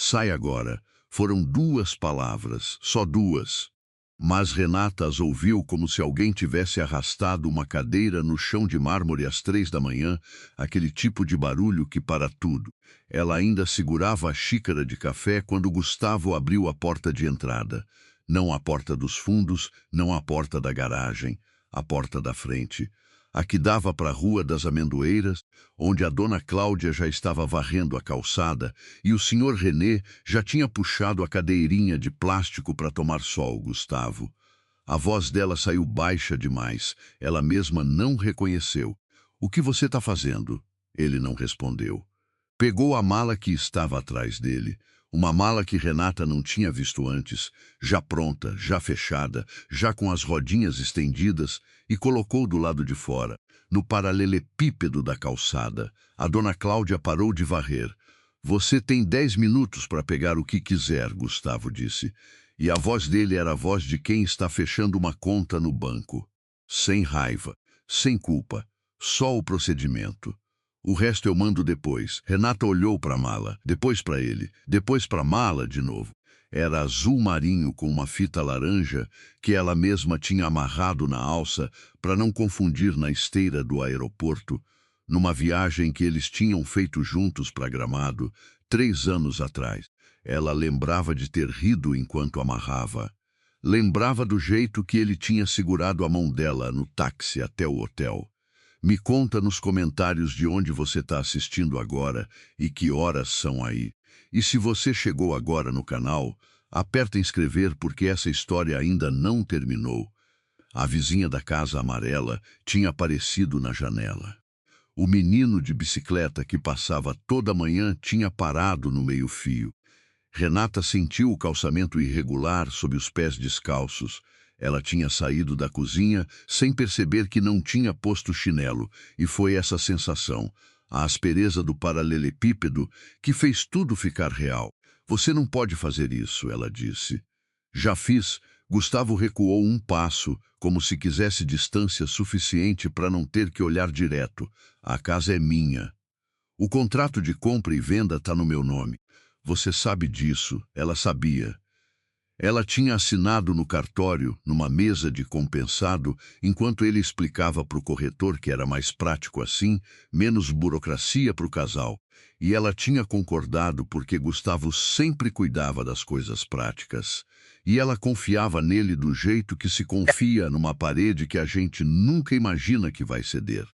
Sai agora. Foram 2 palavras, só 2. Mas Renata as ouviu como se alguém tivesse arrastado uma cadeira no chão de mármore às 3 da manhã, aquele tipo de barulho que para tudo. Ela ainda segurava a xícara de café quando Gustavo abriu a porta de entrada. Não a porta dos fundos, não a porta da garagem, a porta da frente. A que dava para a Rua das Amendoeiras, onde a dona Cláudia já estava varrendo a calçada e o senhor René já tinha puxado a cadeirinha de plástico para tomar sol. Gustavo. A voz dela saiu baixa demais, ela mesma não reconheceu. O que você está fazendo? Ele não respondeu. Pegou a mala que estava atrás dele, uma mala que Renata não tinha visto antes, já pronta, já fechada, já com as rodinhas estendidas, e colocou do lado de fora, no paralelepípedo da calçada. A dona Cláudia parou de varrer. Você tem 10 minutos para pegar o que quiser, Gustavo disse. E a voz dele era a voz de quem está fechando uma conta no banco. Sem raiva, sem culpa, só o procedimento. O resto eu mando depois. Renata olhou para a mala, depois para ele, depois para a mala de novo. Era azul marinho com uma fita laranja que ela mesma tinha amarrado na alça para não confundir na esteira do aeroporto, numa viagem que eles tinham feito juntos para Gramado 3 anos atrás. Ela lembrava de ter rido enquanto amarrava. Lembrava do jeito que ele tinha segurado a mão dela no táxi até o hotel. Me conta nos comentários de onde você está assistindo agora e que horas são aí. E se você chegou agora no canal, aperta inscrever porque essa história ainda não terminou. A vizinha da casa amarela tinha aparecido na janela. O menino de bicicleta que passava toda manhã tinha parado no meio-fio. Renata sentiu o calçamento irregular sob os pés descalços. Ela tinha saído da cozinha sem perceber que não tinha posto chinelo, e foi essa sensação, a aspereza do paralelepípedo, que fez tudo ficar real. Você não pode fazer isso, ela disse. Já fiz. Gustavo recuou um passo, como se quisesse distância suficiente para não ter que olhar direto. A casa é minha. O contrato de compra e venda está no meu nome. Você sabe disso, ela sabia. Ela tinha assinado no cartório, numa mesa de compensado, enquanto ele explicava para o corretor que era mais prático assim, menos burocracia para o casal. E ela tinha concordado porque Gustavo sempre cuidava das coisas práticas. E ela confiava nele do jeito que se confia numa parede que a gente nunca imagina que vai ceder.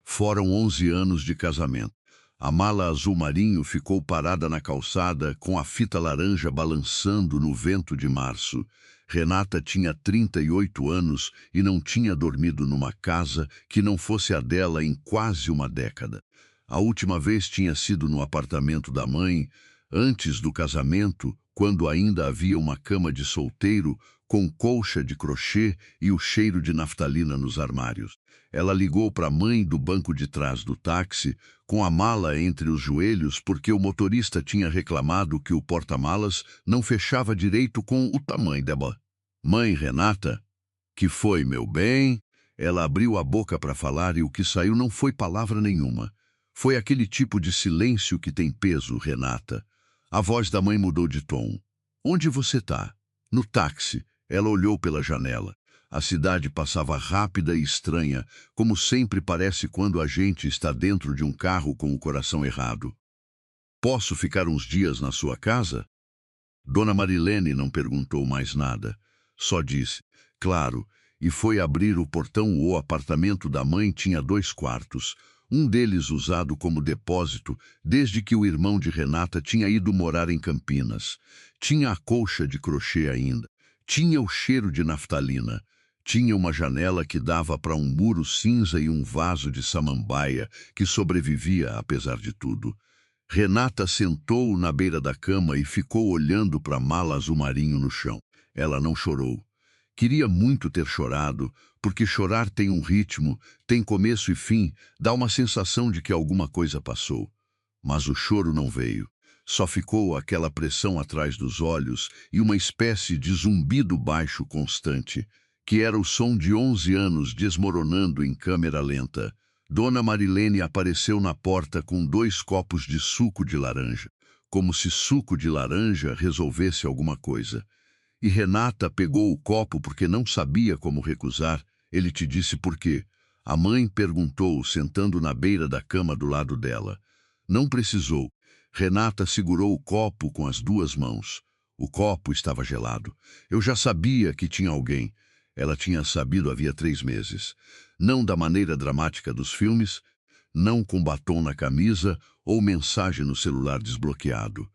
Foram 11 anos de casamento. A mala azul marinho ficou parada na calçada com a fita laranja balançando no vento de março. Renata tinha 38 anos e não tinha dormido numa casa que não fosse a dela em quase uma década. A última vez tinha sido no apartamento da mãe, antes do casamento, quando ainda havia uma cama de solteiro com colcha de crochê e o cheiro de naftalina nos armários. Ela ligou para a mãe do banco de trás do táxi, com a mala entre os joelhos, porque o motorista tinha reclamado que o porta-malas não fechava direito com o tamanho dela. Mãe, Renata? Que foi, meu bem? Ela abriu a boca para falar e o que saiu não foi palavra nenhuma. Foi aquele tipo de silêncio que tem peso, Renata. A voz da mãe mudou de tom. Onde você está? No táxi. Ela olhou pela janela. A cidade passava rápida e estranha, como sempre parece quando a gente está dentro de um carro com o coração errado. Posso ficar uns dias na sua casa? Dona Marilene não perguntou mais nada. Só disse, claro, e foi abrir o portão. O apartamento da mãe tinha 2 quartos, um deles usado como depósito desde que o irmão de Renata tinha ido morar em Campinas. Tinha a colcha de crochê ainda. Tinha o cheiro de naftalina. Tinha uma janela que dava para um muro cinza e um vaso de samambaia que sobrevivia apesar de tudo. Renata sentou na beira da cama e ficou olhando para a mala azul marinho no chão. Ela não chorou. Queria muito ter chorado, porque chorar tem um ritmo, tem começo e fim, dá uma sensação de que alguma coisa passou. Mas o choro não veio. Só ficou aquela pressão atrás dos olhos e uma espécie de zumbido baixo constante, que era o som de 11 anos desmoronando em câmera lenta. Dona Marilene apareceu na porta com 2 copos de suco de laranja. como se suco de laranja resolvesse alguma coisa. E Renata pegou o copo porque não sabia como recusar. Ele te disse por quê? A mãe perguntou, sentando na beira da cama do lado dela. Não precisou. Renata segurou o copo com as duas mãos. O copo estava gelado. Eu já sabia que tinha alguém. Ela tinha sabido havia 3 meses. Não da maneira dramática dos filmes, não com batom na camisa ou mensagem no celular desbloqueado.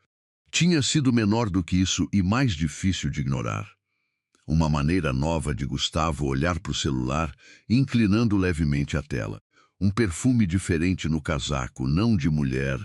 Tinha sido menor do que isso e mais difícil de ignorar. Uma maneira nova de Gustavo olhar para o celular, inclinando levemente a tela. Um perfume diferente no casaco, não de mulher,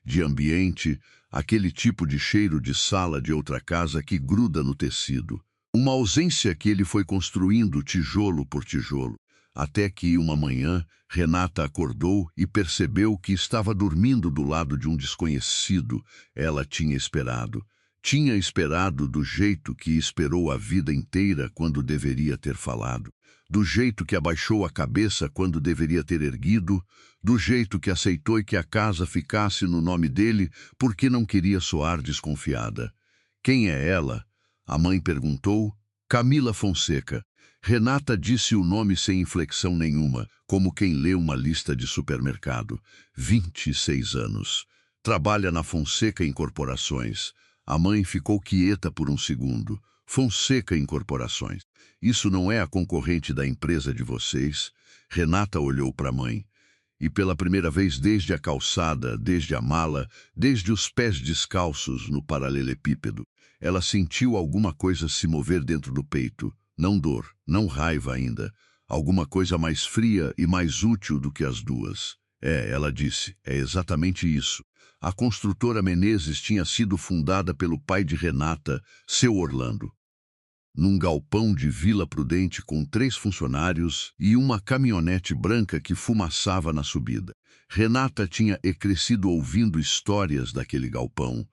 de ambiente, aquele tipo de cheiro de sala de outra casa que gruda no tecido. Uma ausência que ele foi construindo tijolo por tijolo, até que, uma manhã, Renata acordou e percebeu que estava dormindo do lado de um desconhecido. Ela tinha esperado. Tinha esperado do jeito que esperou a vida inteira quando deveria ter falado, do jeito que abaixou a cabeça quando deveria ter erguido, do jeito que aceitou que a casa ficasse no nome dele porque não queria soar desconfiada. Quem é ela? A mãe perguntou. Camila Fonseca. Renata disse o nome sem inflexão nenhuma, como quem lê uma lista de supermercado. 26 anos. Trabalha na Fonseca Incorporações. A mãe ficou quieta por um segundo. Fonseca Incorporações. Isso não é a concorrente da empresa de vocês? Renata olhou para a mãe. E pela primeira vez desde a calçada, desde a mala, desde os pés descalços no paralelepípedo, ela sentiu alguma coisa se mover dentro do peito. Não dor, não raiva ainda. Alguma coisa mais fria e mais útil do que as duas. Ela disse, é exatamente isso. A construtora Menezes tinha sido fundada pelo pai de Renata, seu Orlando. Num galpão de Vila Prudente com 3 funcionários e uma caminhonete branca que fumaçava na subida. Renata tinha crescido ouvindo histórias daquele galpão.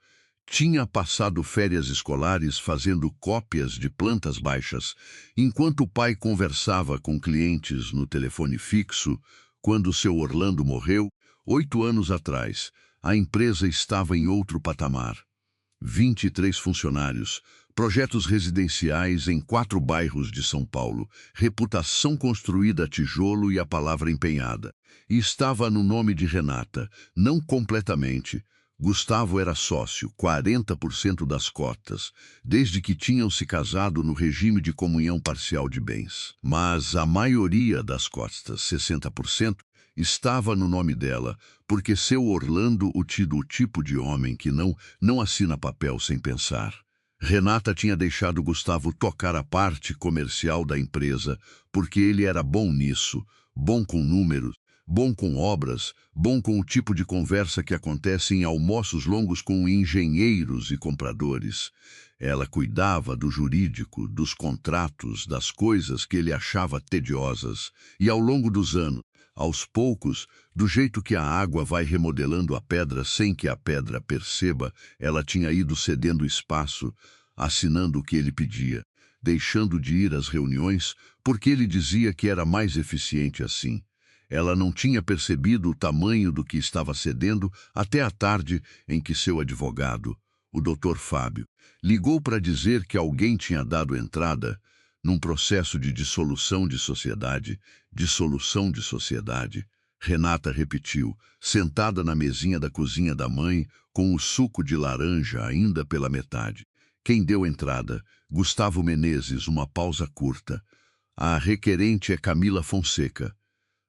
Tinha passado férias escolares fazendo cópias de plantas baixas, enquanto o pai conversava com clientes no telefone fixo. Quando seu Orlando morreu, 8 anos atrás, a empresa estava em outro patamar. 23 funcionários, projetos residenciais em 4 bairros de São Paulo, reputação construída a tijolo e a palavra empenhada. E estava no nome de Renata, não completamente. Gustavo era sócio, 40% das cotas, desde que tinham se casado no regime de comunhão parcial de bens. Mas a maioria das cotas, 60%, estava no nome dela, porque seu Orlando o tido o tipo de homem que não assina papel sem pensar. Renata tinha deixado Gustavo tocar a parte comercial da empresa, porque ele era bom nisso, bom com números, bom com obras, bom com o tipo de conversa que acontece em almoços longos com engenheiros e compradores. Ela cuidava do jurídico, dos contratos, das coisas que ele achava tediosas. E ao longo dos anos, aos poucos, do jeito que a água vai remodelando a pedra sem que a pedra perceba, ela tinha ido cedendo espaço, assinando o que ele pedia, deixando de ir às reuniões porque ele dizia que era mais eficiente assim. Ela não tinha percebido o tamanho do que estava cedendo até a tarde em que seu advogado, o Dr. Fábio, ligou para dizer que alguém tinha dado entrada num processo de dissolução de sociedade. Dissolução de sociedade. Renata repetiu, sentada na mesinha da cozinha da mãe, com o suco de laranja ainda pela metade. Quem deu entrada? Gustavo Menezes, uma pausa curta. A requerente é Camila Fonseca.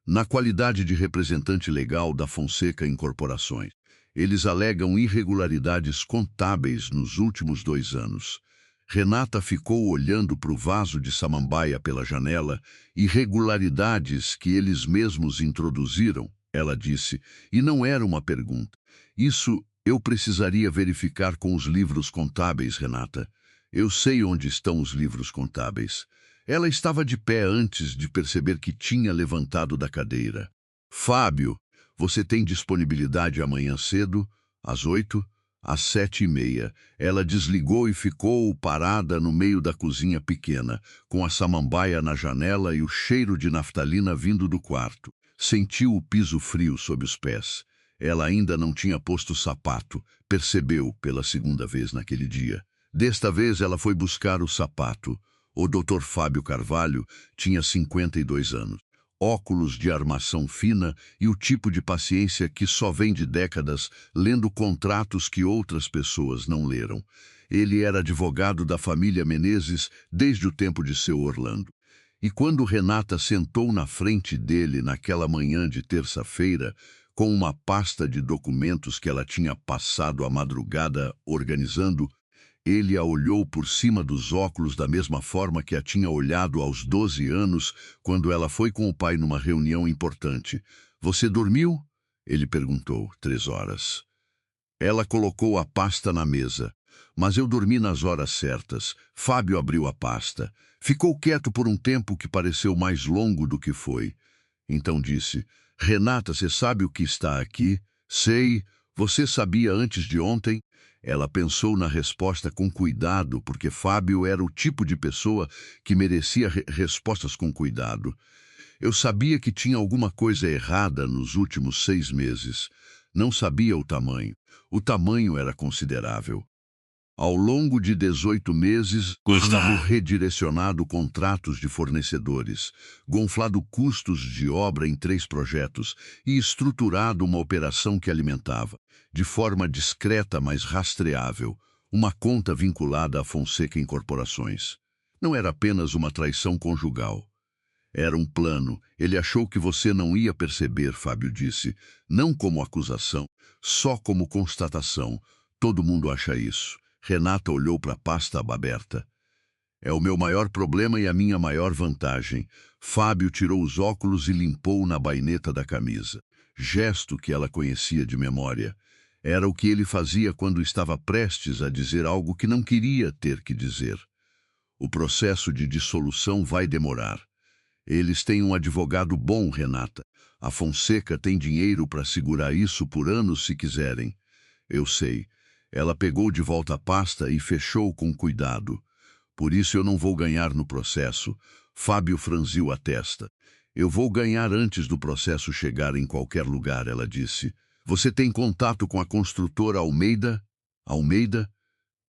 Na qualidade de representante legal da Fonseca Incorporações, eles alegam irregularidades contábeis nos últimos 2 anos. Renata ficou olhando para o vaso de samambaia pela janela. Irregularidades que eles mesmos introduziram, ela disse, e não era uma pergunta. Isso eu precisaria verificar com os livros contábeis, Renata. Eu sei onde estão os livros contábeis. Ela estava de pé antes de perceber que tinha levantado da cadeira. Fábio, você tem disponibilidade amanhã cedo, às 8? Às 7h30, ela desligou e ficou parada no meio da cozinha pequena, com a samambaia na janela e o cheiro de naftalina vindo do quarto. Sentiu o piso frio sob os pés. Ela ainda não tinha posto o sapato, percebeu pela segunda vez naquele dia. Desta vez ela foi buscar o sapato. O Dr. Fábio Carvalho tinha 52 anos. Óculos de armação fina e o tipo de paciência que só vem de décadas lendo contratos que outras pessoas não leram. Ele era advogado da família Menezes desde o tempo de seu Orlando. E quando Renata sentou na frente dele naquela manhã de terça-feira, com uma pasta de documentos que ela tinha passado a madrugada organizando, ele a olhou por cima dos óculos da mesma forma que a tinha olhado aos 12 anos, quando ela foi com o pai numa reunião importante. "Você dormiu?" Ele perguntou. 3 horas. Ela colocou a pasta na mesa. "Mas eu dormi nas horas certas." Fábio abriu a pasta. Ficou quieto por um tempo que pareceu mais longo do que foi. Então disse: "Renata, você sabe o que está aqui?" "Sei. Você sabia antes de ontem?" Ela pensou na resposta com cuidado, porque Fábio era o tipo de pessoa que merecia respostas com cuidado. "Eu sabia que tinha alguma coisa errada nos últimos 6 meses. Não sabia o tamanho. O tamanho era considerável. Ao longo de 18 meses, tinha redirecionado contratos de fornecedores, gonflado custos de obra em 3 projetos e estruturado uma operação que alimentava, de forma discreta mas rastreável, uma conta vinculada à Fonseca Incorporações. Não era apenas uma traição conjugal. Era um plano. Ele achou que você não ia perceber, Fábio disse. Não como acusação, só como constatação. Todo mundo acha isso. Renata olhou para a pasta aberta. "É o meu maior problema e a minha maior vantagem." Fábio tirou os óculos e limpou na baineta da camisa. Gesto que ela conhecia de memória. Era o que ele fazia quando estava prestes a dizer algo que não queria ter que dizer. "O processo de dissolução vai demorar. Eles têm um advogado bom, Renata. A Fonseca tem dinheiro para segurar isso por anos se quiserem." "Eu sei." Ela pegou de volta a pasta e fechou com cuidado. "Por isso eu não vou ganhar no processo." Fábio franziu a testa. "Eu vou ganhar antes do processo chegar em qualquer lugar," ela disse. "Você tem contato com a construtora Almeida?" "Almeida?"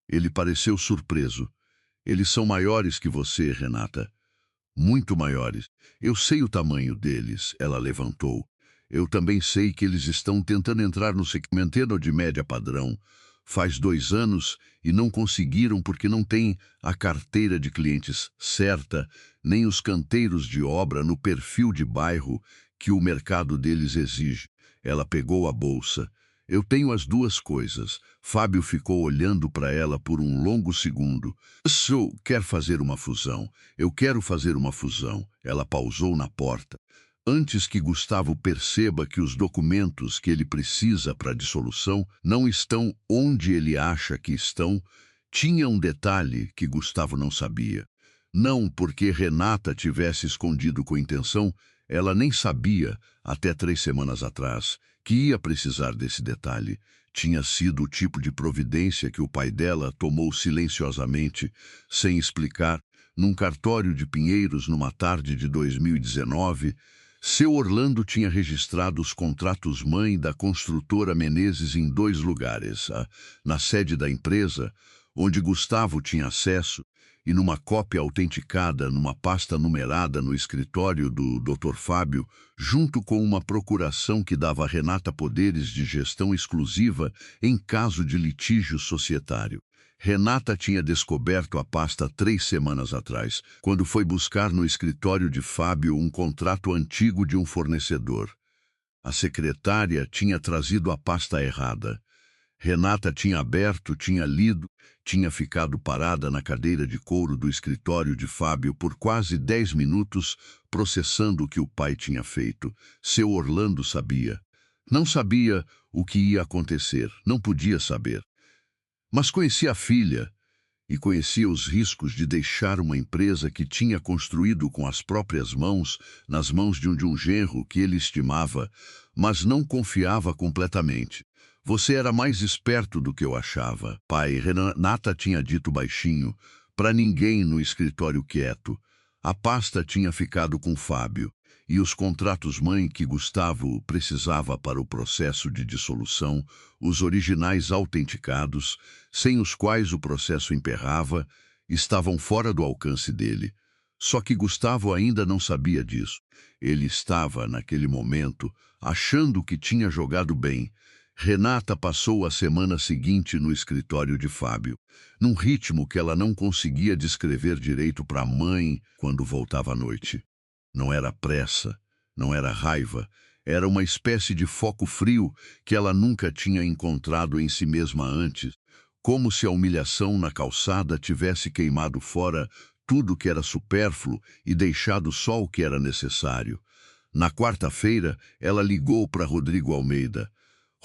Ele pareceu surpreso. "Eles são maiores que você, Renata." "Muito maiores. Eu sei o tamanho deles," ela levantou. "Eu também sei que eles estão tentando entrar no segmento de média padrão. Faz 2 anos e não conseguiram porque não têm a carteira de clientes certa, nem os canteiros de obra no perfil de bairro que o mercado deles exige." Ela pegou a bolsa. "Eu tenho as 2 coisas." Fábio ficou olhando para ela por um longo segundo. "Sou, quer fazer uma fusão. Eu quero fazer uma fusão." Ela pausou na porta. Antes que Gustavo perceba que os documentos que ele precisa para a dissolução não estão onde ele acha que estão, tinha um detalhe que Gustavo não sabia. Não porque Renata tivesse escondido com intenção, ela nem sabia, até 3 semanas atrás, que ia precisar desse detalhe. Tinha sido o tipo de providência que o pai dela tomou silenciosamente, sem explicar, num cartório de Pinheiros numa tarde de 2019, seu Orlando tinha registrado os contratos mãe da construtora Menezes em 2 lugares, na sede da empresa, onde Gustavo tinha acesso, e numa cópia autenticada numa pasta numerada no escritório do Dr. Fábio, junto com uma procuração que dava a Renata poderes de gestão exclusiva em caso de litígio societário. Renata tinha descoberto a pasta 3 semanas atrás, quando foi buscar no escritório de Fábio um contrato antigo de um fornecedor. A secretária tinha trazido a pasta errada. Renata tinha aberto, tinha lido, tinha ficado parada na cadeira de couro do escritório de Fábio por quase 10 minutos, processando o que o pai tinha feito. Seu Orlando sabia. Não sabia o que ia acontecer, não podia saber. Mas conhecia a filha e conhecia os riscos de deixar uma empresa que tinha construído com as próprias mãos, nas mãos de um genro que ele estimava, mas não confiava completamente. "Você era mais esperto do que eu achava, pai," Renata tinha dito baixinho, para ninguém no escritório quieto. A pasta tinha ficado com Fábio. E os contratos-mãe que Gustavo precisava para o processo de dissolução, os originais autenticados, sem os quais o processo emperrava, estavam fora do alcance dele. Só que Gustavo ainda não sabia disso. Ele estava, naquele momento, achando que tinha jogado bem. Renata passou a semana seguinte no escritório de Fábio, num ritmo que ela não conseguia descrever direito para a mãe quando voltava à noite. Não era pressa, não era raiva, era uma espécie de foco frio que ela nunca tinha encontrado em si mesma antes, como se a humilhação na calçada tivesse queimado fora tudo que era supérfluo e deixado só o que era necessário. Na quarta-feira, ela ligou para Rodrigo Almeida.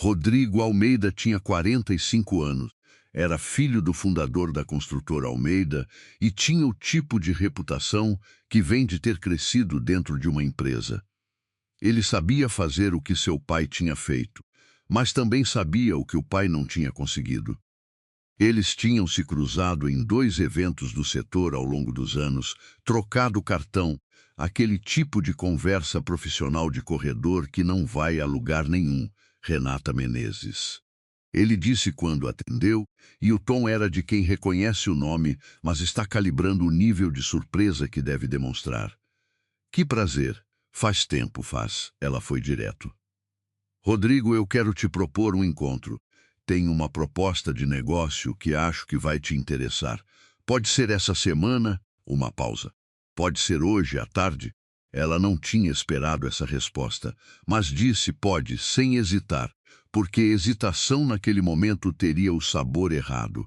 Rodrigo Almeida tinha 45 anos, era filho do fundador da construtora Almeida e tinha o tipo de reputação que vem de ter crescido dentro de uma empresa. Ele sabia fazer o que seu pai tinha feito, mas também sabia o que o pai não tinha conseguido. Eles tinham se cruzado em 2 eventos do setor ao longo dos anos, trocado cartão, aquele tipo de conversa profissional de corredor que não vai a lugar nenhum. Renata Menezes. Ele disse quando atendeu, e o tom era de quem reconhece o nome, mas está calibrando o nível de surpresa que deve demonstrar. Que prazer. Faz tempo, faz. Ela foi direto. Rodrigo, eu quero te propor um encontro. Tenho uma proposta de negócio que acho que vai te interessar. Pode ser essa semana, uma pausa. Pode ser hoje à tarde. Ela não tinha esperado essa resposta, mas disse pode, sem hesitar, porque hesitação naquele momento teria o sabor errado.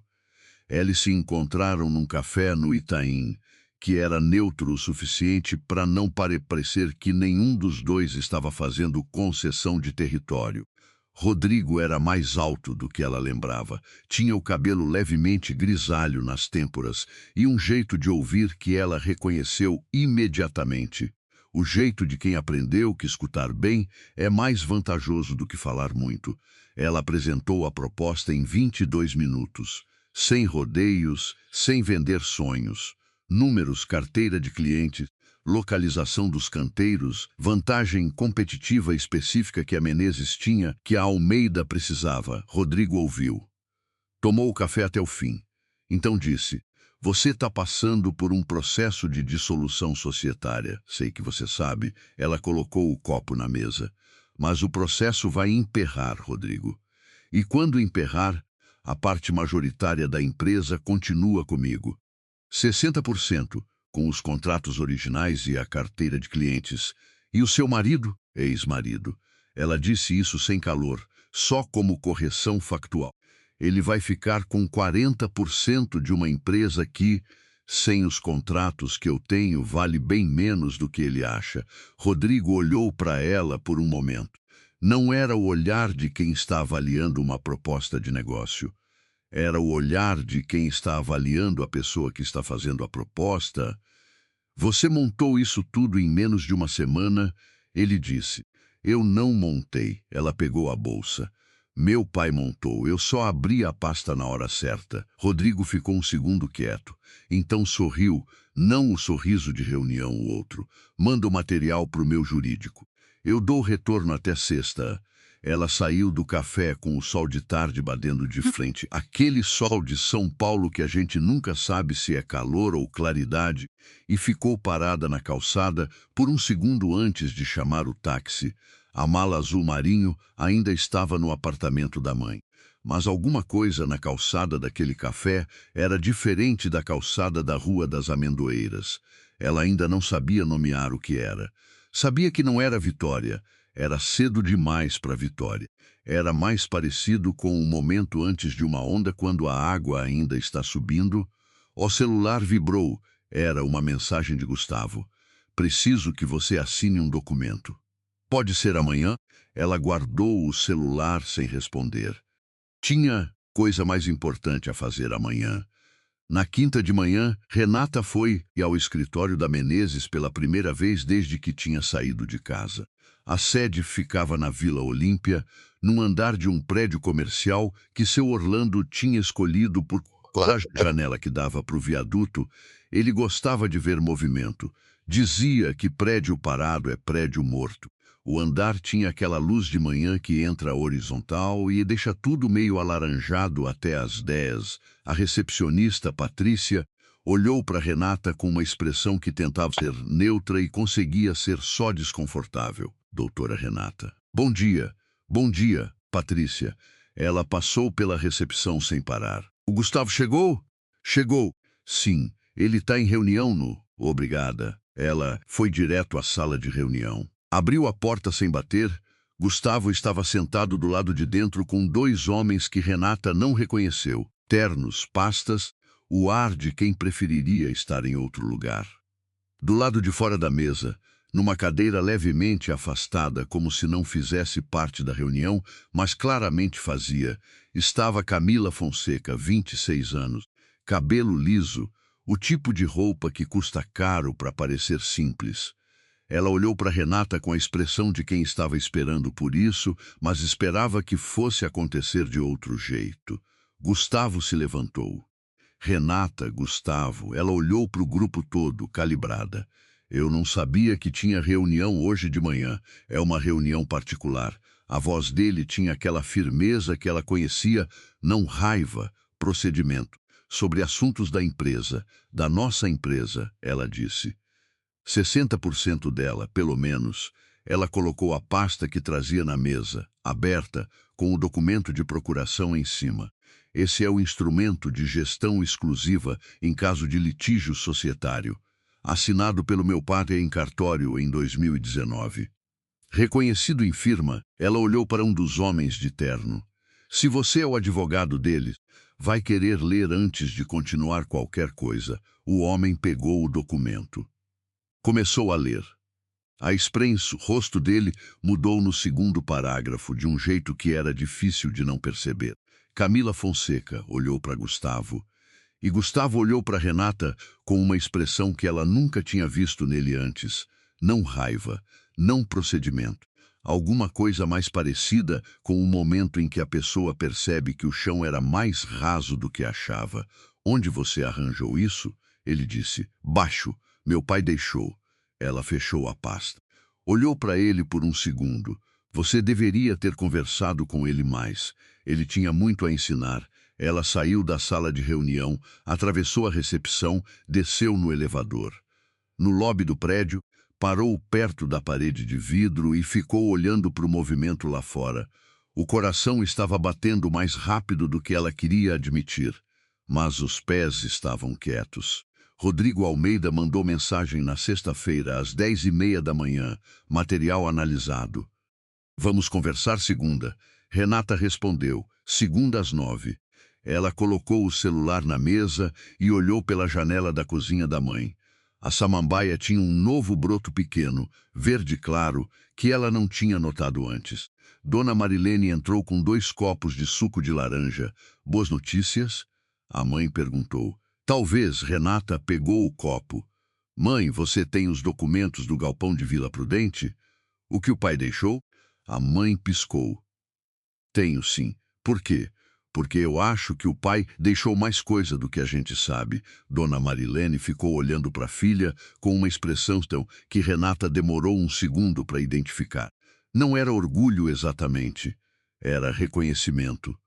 Eles se encontraram num café no Itaim, que era neutro o suficiente para não parecer que nenhum dos dois estava fazendo concessão de território. Rodrigo era mais alto do que ela lembrava, tinha o cabelo levemente grisalho nas têmporas e um jeito de ouvir que ela reconheceu imediatamente. O jeito de quem aprendeu que escutar bem é mais vantajoso do que falar muito. Ela apresentou a proposta em 22 minutos, sem rodeios, sem vender sonhos. Números, carteira de clientes, localização dos canteiros, vantagem competitiva específica que a Menezes tinha, que a Almeida precisava. Rodrigo ouviu. Tomou o café até o fim. Então disse: você está passando por um processo de dissolução societária. Sei que você sabe. Ela colocou o copo na mesa. Mas o processo vai emperrar, Rodrigo. E quando emperrar, a parte majoritária da empresa continua comigo. 60%, com os contratos originais e a carteira de clientes. E o seu marido? Ex-marido. Ela disse isso sem calor, só como correção factual. Ele vai ficar com 40% de uma empresa que, sem os contratos que eu tenho, vale bem menos do que ele acha. Rodrigo olhou para ela por um momento. Não era o olhar de quem está avaliando uma proposta de negócio. Era o olhar de quem está avaliando a pessoa que está fazendo a proposta. Você montou isso tudo em menos de uma semana? Ele disse. Eu não montei. Ela pegou a bolsa. Meu pai montou, eu só abri a pasta na hora certa. Rodrigo ficou um segundo quieto. Então sorriu, não o sorriso de reunião, o outro. Manda o material para o meu jurídico. Eu dou retorno até sexta. Ela saiu do café com o sol de tarde batendo de frente. Aquele sol de São Paulo que a gente nunca sabe se é calor ou claridade, e ficou parada na calçada por um segundo antes de chamar o táxi. A mala azul marinho ainda estava no apartamento da mãe. Mas alguma coisa na calçada daquele café era diferente da calçada da Rua das Amendoeiras. Ela ainda não sabia nomear o que era. Sabia que não era Vitória. Era cedo demais para Vitória. Era mais parecido com um momento antes de uma onda quando a água ainda está subindo. O celular vibrou. Era uma mensagem de Gustavo. Preciso que você assine um documento. Pode ser amanhã? Ela guardou o celular sem responder. Tinha coisa mais importante a fazer amanhã. Na quinta de manhã, Renata foi ao escritório da Menezes pela primeira vez desde que tinha saído de casa. A sede ficava na Vila Olímpia, num andar de um prédio comercial que seu Orlando tinha escolhido por causa da janela que dava para o viaduto. Ele gostava de ver movimento. Dizia que prédio parado é prédio morto. O andar tinha aquela luz de manhã que entra horizontal e deixa tudo meio alaranjado até às 10. A recepcionista, Patrícia, olhou para Renata com uma expressão que tentava ser neutra e conseguia ser só desconfortável. Doutora Renata. Bom dia, Patrícia. Ela passou pela recepção sem parar. O Gustavo chegou? Chegou. Sim, ele está em reunião no... Obrigada. Ela foi direto à sala de reunião. Abriu a porta sem bater. Gustavo estava sentado do lado de dentro com dois homens que Renata não reconheceu. Ternos, pastas, o ar de quem preferiria estar em outro lugar. Do lado de fora da mesa, numa cadeira levemente afastada, como se não fizesse parte da reunião, mas claramente fazia, estava Camila Fonseca, 26 anos, cabelo liso, o tipo de roupa que custa caro para parecer simples. Ela olhou para Renata com a expressão de quem estava esperando por isso, mas esperava que fosse acontecer de outro jeito. Gustavo se levantou. Renata, Gustavo, ela olhou para o grupo todo, calibrada. Eu não sabia que tinha reunião hoje de manhã. É uma reunião particular. A voz dele tinha aquela firmeza que ela conhecia, não raiva, procedimento. Sobre assuntos da empresa, da nossa empresa, ela disse. 60% dela, pelo menos, ela colocou a pasta que trazia na mesa, aberta, com o documento de procuração em cima. Esse é o instrumento de gestão exclusiva em caso de litígio societário, assinado pelo meu pai em cartório em 2019. Reconhecido em firma, ela olhou para um dos homens de terno. Se você é o advogado deles, vai querer ler antes de continuar qualquer coisa. O homem pegou o documento. Começou a ler. A expressão, o rosto dele mudou no segundo parágrafo, de um jeito que era difícil de não perceber. Camila Fonseca olhou para Gustavo. E Gustavo olhou para Renata com uma expressão que ela nunca tinha visto nele antes. Não raiva, não procedimento. Alguma coisa mais parecida com o momento em que a pessoa percebe que o chão era mais raso do que achava. Onde você arranjou isso? Ele disse. Baixo. Meu pai deixou. Ela fechou a pasta. Olhou para ele por um segundo. Você deveria ter conversado com ele mais. Ele tinha muito a ensinar. Ela saiu da sala de reunião, atravessou a recepção, desceu no elevador. No lobby do prédio, parou perto da parede de vidro e ficou olhando para o movimento lá fora. O coração estava batendo mais rápido do que ela queria admitir, mas os pés estavam quietos. Rodrigo Almeida mandou mensagem na sexta-feira, às 10h30 da manhã. Material analisado. Vamos conversar segunda. Renata respondeu. Segunda às 9. Ela colocou o celular na mesa e olhou pela janela da cozinha da mãe. A samambaia tinha um novo broto pequeno, verde claro, que ela não tinha notado antes. Dona Marilene entrou com 2 copos de suco de laranja. Boas notícias? A mãe perguntou. Talvez. Renata pegou o copo. Mãe, você tem os documentos do galpão de Vila Prudente? O que o pai deixou? A mãe piscou. Tenho sim. Por quê? Porque eu acho que o pai deixou mais coisa do que a gente sabe. Dona Marilene ficou olhando para a filha com uma expressão tão que Renata demorou um segundo para identificar. Não era orgulho exatamente, era reconhecimento.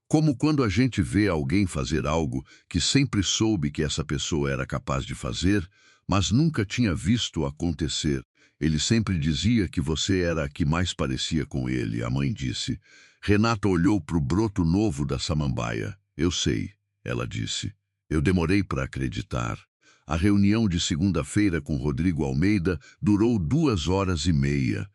Como quando a gente vê alguém fazer algo que sempre soube que essa pessoa era capaz de fazer, mas nunca tinha visto acontecer. Ele sempre dizia que você era a que mais parecia com ele, a mãe disse. Renata olhou para o broto novo da samambaia. Eu sei, ela disse. Eu demorei para acreditar. A reunião de segunda-feira com Rodrigo Almeida durou 2h30.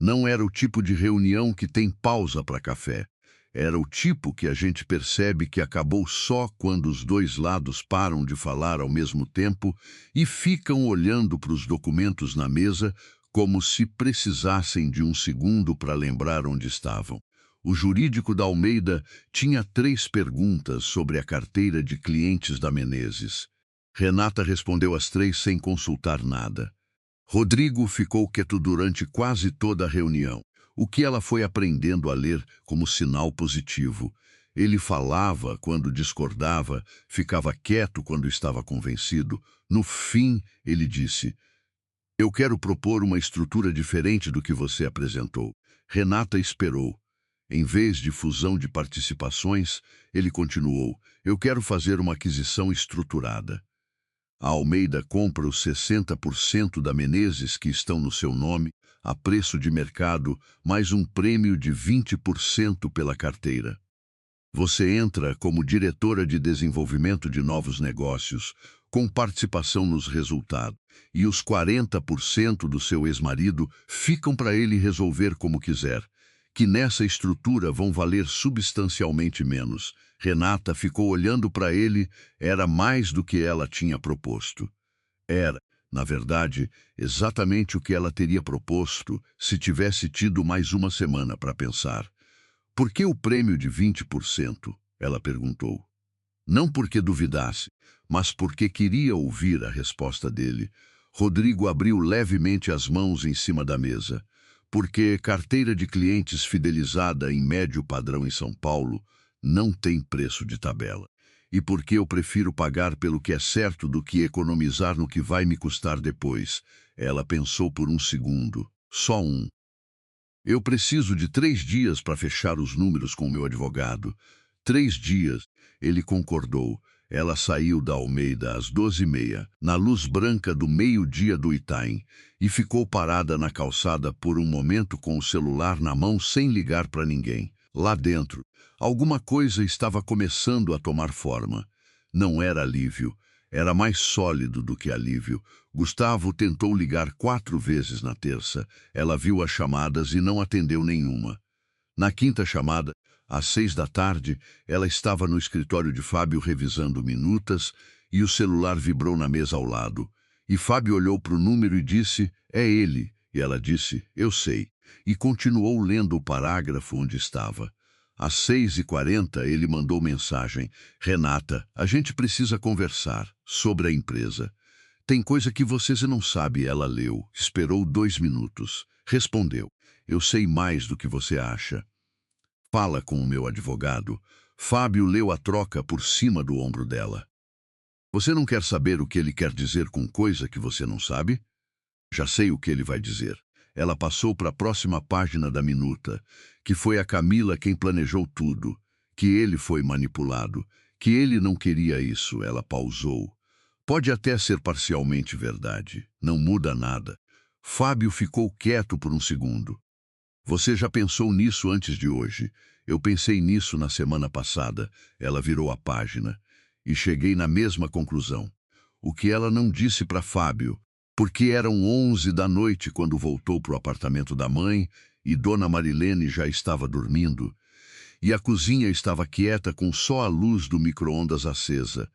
Não era o tipo de reunião que tem pausa para café. Era o tipo que a gente percebe que acabou só quando os dois lados param de falar ao mesmo tempo e ficam olhando para os documentos na mesa como se precisassem de um segundo para lembrar onde estavam. O jurídico da Almeida tinha 3 perguntas sobre a carteira de clientes da Menezes. Renata respondeu as 3 sem consultar nada. Rodrigo ficou quieto durante quase toda a reunião. O que ela foi aprendendo a ler como sinal positivo. Ele falava quando discordava, ficava quieto quando estava convencido. No fim, ele disse, Eu quero propor uma estrutura diferente do que você apresentou. Renata esperou. Em vez de fusão de participações, ele continuou. Eu quero fazer uma aquisição estruturada. A Almeida compra os 60% da Menezes que estão no seu nome, a preço de mercado, mais um prêmio de 20% pela carteira. Você entra como diretora de desenvolvimento de novos negócios, com participação nos resultados, e os 40% do seu ex-marido ficam para ele resolver como quiser, que nessa estrutura vão valer substancialmente menos. Renata ficou olhando para ele, era mais do que ela tinha proposto. Era, na verdade, exatamente o que ela teria proposto se tivesse tido mais uma semana para pensar. Por que o prêmio de 20%? Ela perguntou. Não porque duvidasse, mas porque queria ouvir a resposta dele. Rodrigo abriu levemente as mãos em cima da mesa. Porque carteira de clientes fidelizada em médio padrão em São Paulo não tem preço de tabela. E porque eu prefiro pagar pelo que é certo do que economizar no que vai me custar depois. Ela pensou por um segundo. Só um. Eu preciso de 3 dias para fechar os números com o meu advogado. 3 dias. Ele concordou. Ela saiu da Almeida às 12h30, na luz branca do meio-dia do Itaim, e ficou parada na calçada por um momento com o celular na mão sem ligar para ninguém. Lá dentro, alguma coisa estava começando a tomar forma. Não era alívio. Era mais sólido do que alívio. Gustavo tentou ligar 4 vezes na terça. Ela viu as chamadas e não atendeu nenhuma. Na quinta chamada, às 6 da tarde, ela estava no escritório de Fábio revisando minutas e o celular vibrou na mesa ao lado. E Fábio olhou para o número e disse, é ele. E ela disse, eu sei. E continuou lendo o parágrafo onde estava. Às 6h40, ele mandou mensagem. Renata, a gente precisa conversar sobre a empresa. Tem coisa que você não sabe. Ela leu, esperou 2 minutos. Respondeu, eu sei mais do que você acha. Fala com o meu advogado. Fábio leu a troca por cima do ombro dela. Você não quer saber o que ele quer dizer com coisa que você não sabe? Já sei o que ele vai dizer. Ela passou para a próxima página da minuta, que foi a Camila quem planejou tudo, que ele foi manipulado, que ele não queria isso. Ela pausou. Pode até ser parcialmente verdade, não muda nada. Fábio ficou quieto por um segundo. Você já pensou nisso antes de hoje? Eu pensei nisso na semana passada. Ela virou a página e cheguei na mesma conclusão. O que ela não disse para Fábio, porque eram 11 da noite quando voltou para o apartamento da mãe e Dona Marilene já estava dormindo, e a cozinha estava quieta com só a luz do micro-ondas acesa.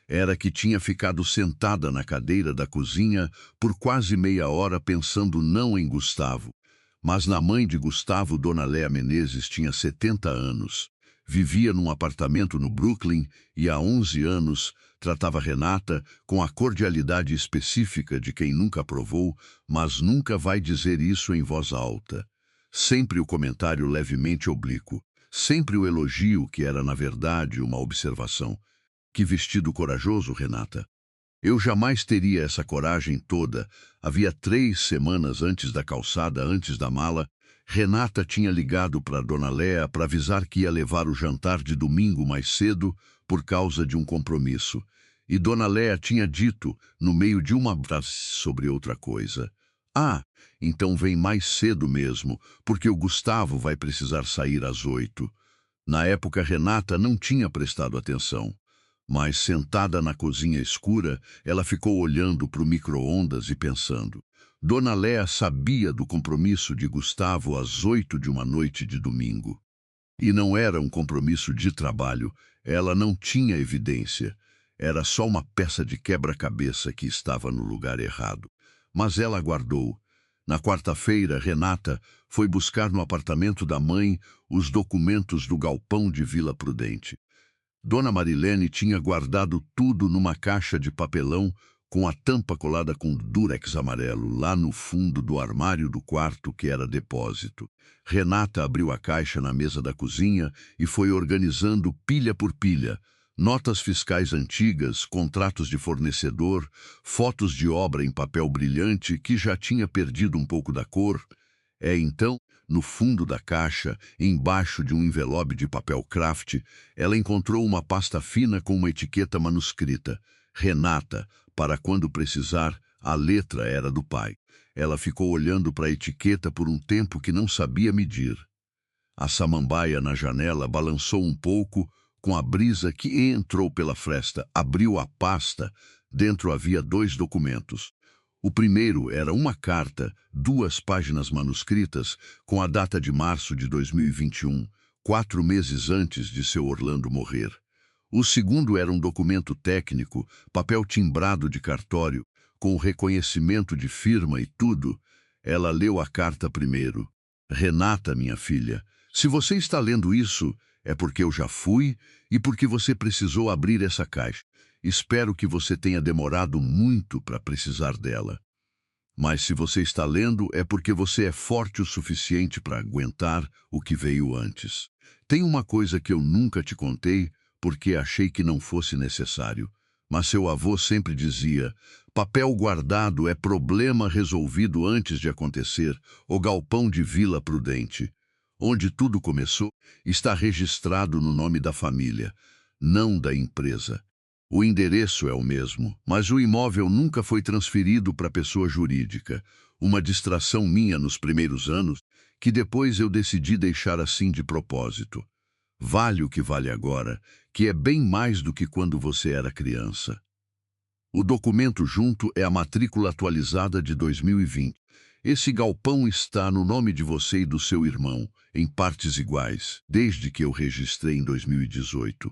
Era que tinha ficado sentada na cadeira da cozinha por quase meia hora pensando não em Gustavo, mas na mãe de Gustavo. Dona Léa Menezes tinha 70 anos. Vivia num apartamento no Brooklyn e há 11 anos tratava Renata com a cordialidade específica de quem nunca provou, mas nunca vai dizer isso em voz alta. Sempre o comentário levemente oblíquo, sempre o elogio que era na verdade uma observação. Que vestido corajoso, Renata. Eu jamais teria essa coragem toda. Havia 3 semanas antes da calçada, antes da mala, Renata tinha ligado para Dona Léa para avisar que ia levar o jantar de domingo mais cedo por causa de um compromisso. E Dona Léa tinha dito, no meio de uma frase sobre outra coisa, ah, então vem mais cedo mesmo, porque o Gustavo vai precisar sair às 8. Na época, Renata não tinha prestado atenção. Mas, sentada na cozinha escura, ela ficou olhando para o micro-ondas e pensando. Dona Léa sabia do compromisso de Gustavo às 8 de uma noite de domingo. E não era um compromisso de trabalho, ela não tinha evidência. Era só uma peça de quebra-cabeça que estava no lugar errado. Mas ela aguardou. Na quarta-feira, Renata foi buscar no apartamento da mãe os documentos do galpão de Vila Prudente. Dona Marilene tinha guardado tudo numa caixa de papelão com a tampa colada com durex amarelo lá no fundo do armário do quarto que era depósito. Renata abriu a caixa na mesa da cozinha e foi organizando pilha por pilha, Notas fiscais antigas, contratos de fornecedor, fotos de obra em papel brilhante que já tinha perdido um pouco da cor. Então, no fundo da caixa, embaixo de um envelope de papel craft, ela encontrou uma pasta fina com uma etiqueta manuscrita. Renata, para quando precisar, a letra era do pai. Ela ficou olhando para a etiqueta por um tempo que não sabia medir. A samambaia na janela balançou um pouco com a brisa que entrou pela fresta. Abriu a pasta. Dentro havia 2 documentos. O primeiro era uma carta, 2 páginas manuscritas, com a data de março de 2021, 4 meses antes de seu Orlando morrer. O segundo era um documento técnico, papel timbrado de cartório, com o reconhecimento de firma e tudo. Ela leu a carta primeiro. Renata, minha filha, se você está lendo isso, é porque eu já fui e porque você precisou abrir essa caixa. Espero que você tenha demorado muito para precisar dela. Mas se você está lendo, é porque você é forte o suficiente para aguentar o que veio antes. Tem uma coisa que eu nunca te contei, porque achei que não fosse necessário. Mas seu avô sempre dizia, papel guardado é problema resolvido antes de acontecer, o galpão de Vila Prudente. Onde tudo começou, está registrado no nome da família, não da empresa. O endereço é o mesmo, mas o imóvel nunca foi transferido para pessoa jurídica. Uma distração minha nos primeiros anos, que depois eu decidi deixar assim de propósito. Vale o que vale agora, que é bem mais do que quando você era criança. O documento junto é a matrícula atualizada de 2020. Esse galpão está no nome de você e do seu irmão, em partes iguais, desde que eu registrei em 2018.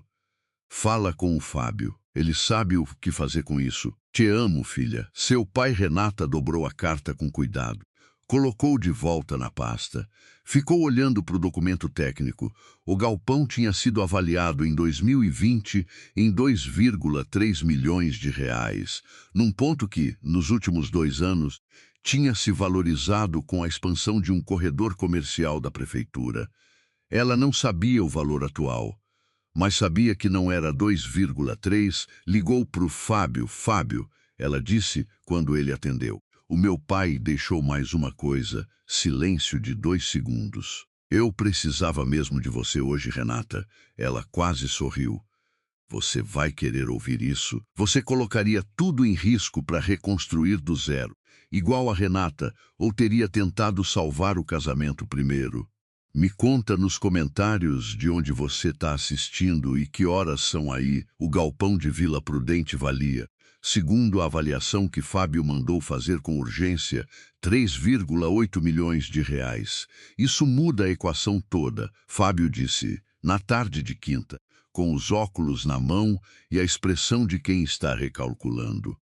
Fala com o Fábio. Ele sabe o que fazer com isso. Te amo, filha. Seu pai, Renata, dobrou a carta com cuidado. Colocou de volta na pasta. Ficou olhando para o documento técnico. O galpão tinha sido avaliado em 2020 em 2,3 milhões de reais, num ponto que, nos últimos 2 anos, tinha se valorizado com a expansão de um corredor comercial da prefeitura. Ela não sabia o valor atual, mas sabia que não era 2,3, ligou para o Fábio. Fábio, ela disse quando ele atendeu. O meu pai deixou mais uma coisa, silêncio de 2 segundos. Eu precisava mesmo de você hoje, Renata. Ela quase sorriu. Você vai querer ouvir isso? Você colocaria tudo em risco para reconstruir do zero, igual a Renata, ou teria tentado salvar o casamento primeiro? Me conta nos comentários de onde você está assistindo e que horas são aí. O galpão de Vila Prudente valia, segundo a avaliação que Fábio mandou fazer com urgência, 3,8 milhões de reais. Isso muda a equação toda, Fábio disse, na tarde de quinta, com os óculos na mão e a expressão de quem está recalculando.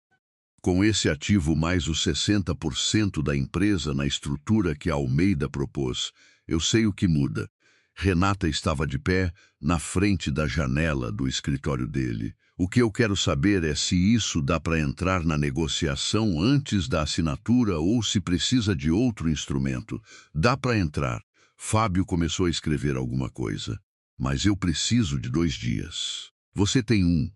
Com esse ativo mais os 60% da empresa na estrutura que a Almeida propôs, eu sei o que muda. Renata estava de pé na frente da janela do escritório dele. O que eu quero saber é se isso dá para entrar na negociação antes da assinatura ou se precisa de outro instrumento. Dá para entrar. Fábio começou a escrever alguma coisa. Mas eu preciso de 2 dias. Você tem 1.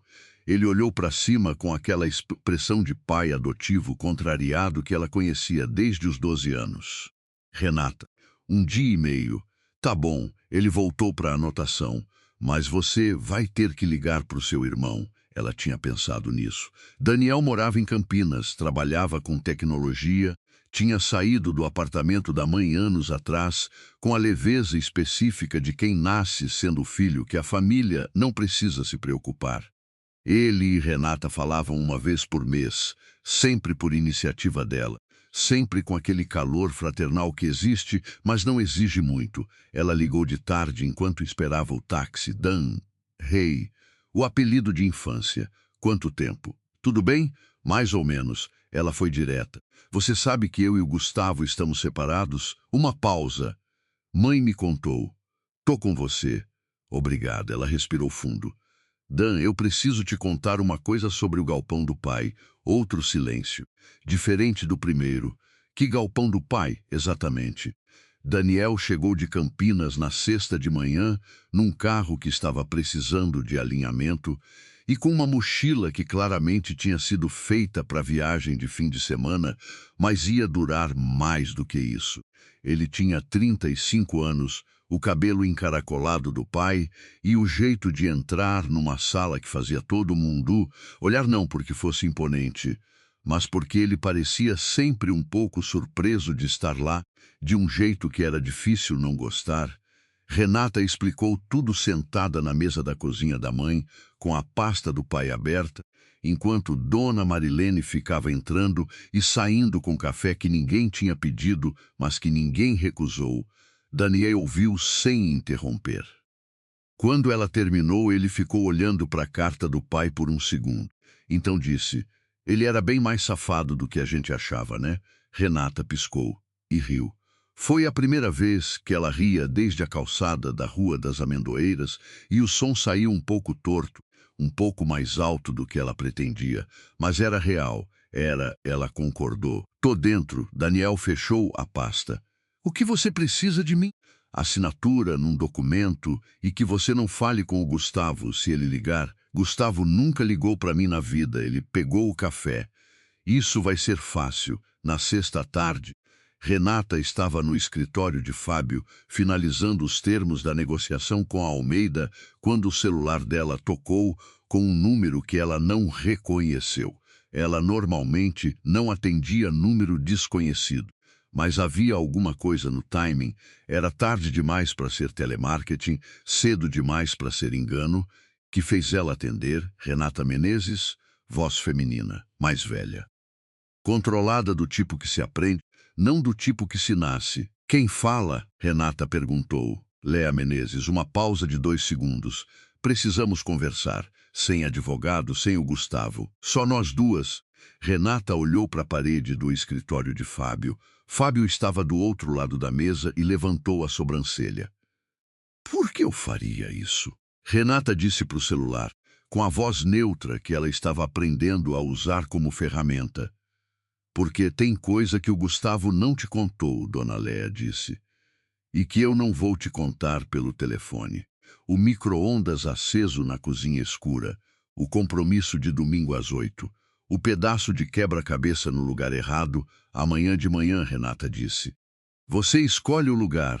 Ele olhou para cima com aquela expressão de pai adotivo contrariado que ela conhecia desde os 12 anos. Renata, 1 dia e meio. Tá bom, ele voltou para a anotação. Mas você vai ter que ligar para o seu irmão. Ela tinha pensado nisso. Daniel morava em Campinas, trabalhava com tecnologia, tinha saído do apartamento da mãe anos atrás, com a leveza específica de quem nasce sendo filho que a família não precisa se preocupar. Ele e Renata falavam uma vez por mês, sempre por iniciativa dela, sempre com aquele calor fraternal que existe, mas não exige muito. Ela ligou de tarde enquanto esperava o táxi. Dan, Rei, o apelido de infância. Quanto tempo? Tudo bem? Mais ou menos. Ela foi direta. Você sabe que eu e o Gustavo estamos separados? Uma pausa. Mãe me contou. Tô com você. Obrigada. Ela respirou fundo. Dan, eu preciso te contar uma coisa sobre o galpão do pai. Outro silêncio. Diferente do primeiro. Que galpão do pai, exatamente? Daniel chegou de Campinas na sexta de manhã, num carro que estava precisando de alinhamento e com uma mochila que claramente tinha sido feita para a viagem de fim de semana, mas ia durar mais do que isso. Ele tinha 35 anos, o cabelo encaracolado do pai e o jeito de entrar numa sala que fazia todo mundo olhar, não porque fosse imponente, mas porque ele parecia sempre um pouco surpreso de estar lá, de um jeito que era difícil não gostar. Renata explicou tudo sentada na mesa da cozinha da mãe, com a pasta do pai aberta, enquanto Dona Marilene ficava entrando e saindo com café que ninguém tinha pedido, mas que ninguém recusou. Daniel ouviu sem interromper. Quando ela terminou, ele ficou olhando para a carta do pai por um segundo. Então disse: "Ele era bem mais safado do que a gente achava, né?" Renata piscou e riu. Foi a primeira vez que ela ria desde a calçada da Rua das Amendoeiras e o som saiu um pouco torto, um pouco mais alto do que ela pretendia, mas era real. Ela concordou. "Tô dentro." Daniel fechou a pasta. "O que você precisa de mim?" "Assinatura num documento e que você não fale com o Gustavo se ele ligar." "Gustavo nunca ligou para mim na vida, ele pegou o café." "Isso vai ser fácil." Na sexta à tarde, Renata estava no escritório de Fábio, finalizando os termos da negociação com a Almeida, quando o celular dela tocou com um número que ela não reconheceu. Ela normalmente não atendia número desconhecido, mas havia alguma coisa no timing. Era tarde demais para ser telemarketing, cedo demais para ser engano, que fez ela atender. Renata Menezes, voz feminina, mais velha. Controlada, do tipo que se aprende, não do tipo que se nasce. "Quem fala?" Renata perguntou. Léa Menezes, uma pausa de 2 segundos. "Precisamos conversar. Sem advogado, sem o Gustavo. Só nós duas." Renata olhou para a parede do escritório de Fábio. Fábio estava do outro lado da mesa e levantou a sobrancelha. "Por que eu faria isso?" Renata disse para o celular, com a voz neutra que ela estava aprendendo a usar como ferramenta. "Porque tem coisa que o Gustavo não te contou", Dona Léa disse, "e que eu não vou te contar pelo telefone. O micro-ondas aceso na cozinha escura, o compromisso de domingo às 8, o pedaço de quebra-cabeça no lugar errado, amanhã de manhã", Renata disse. "Você escolhe o lugar."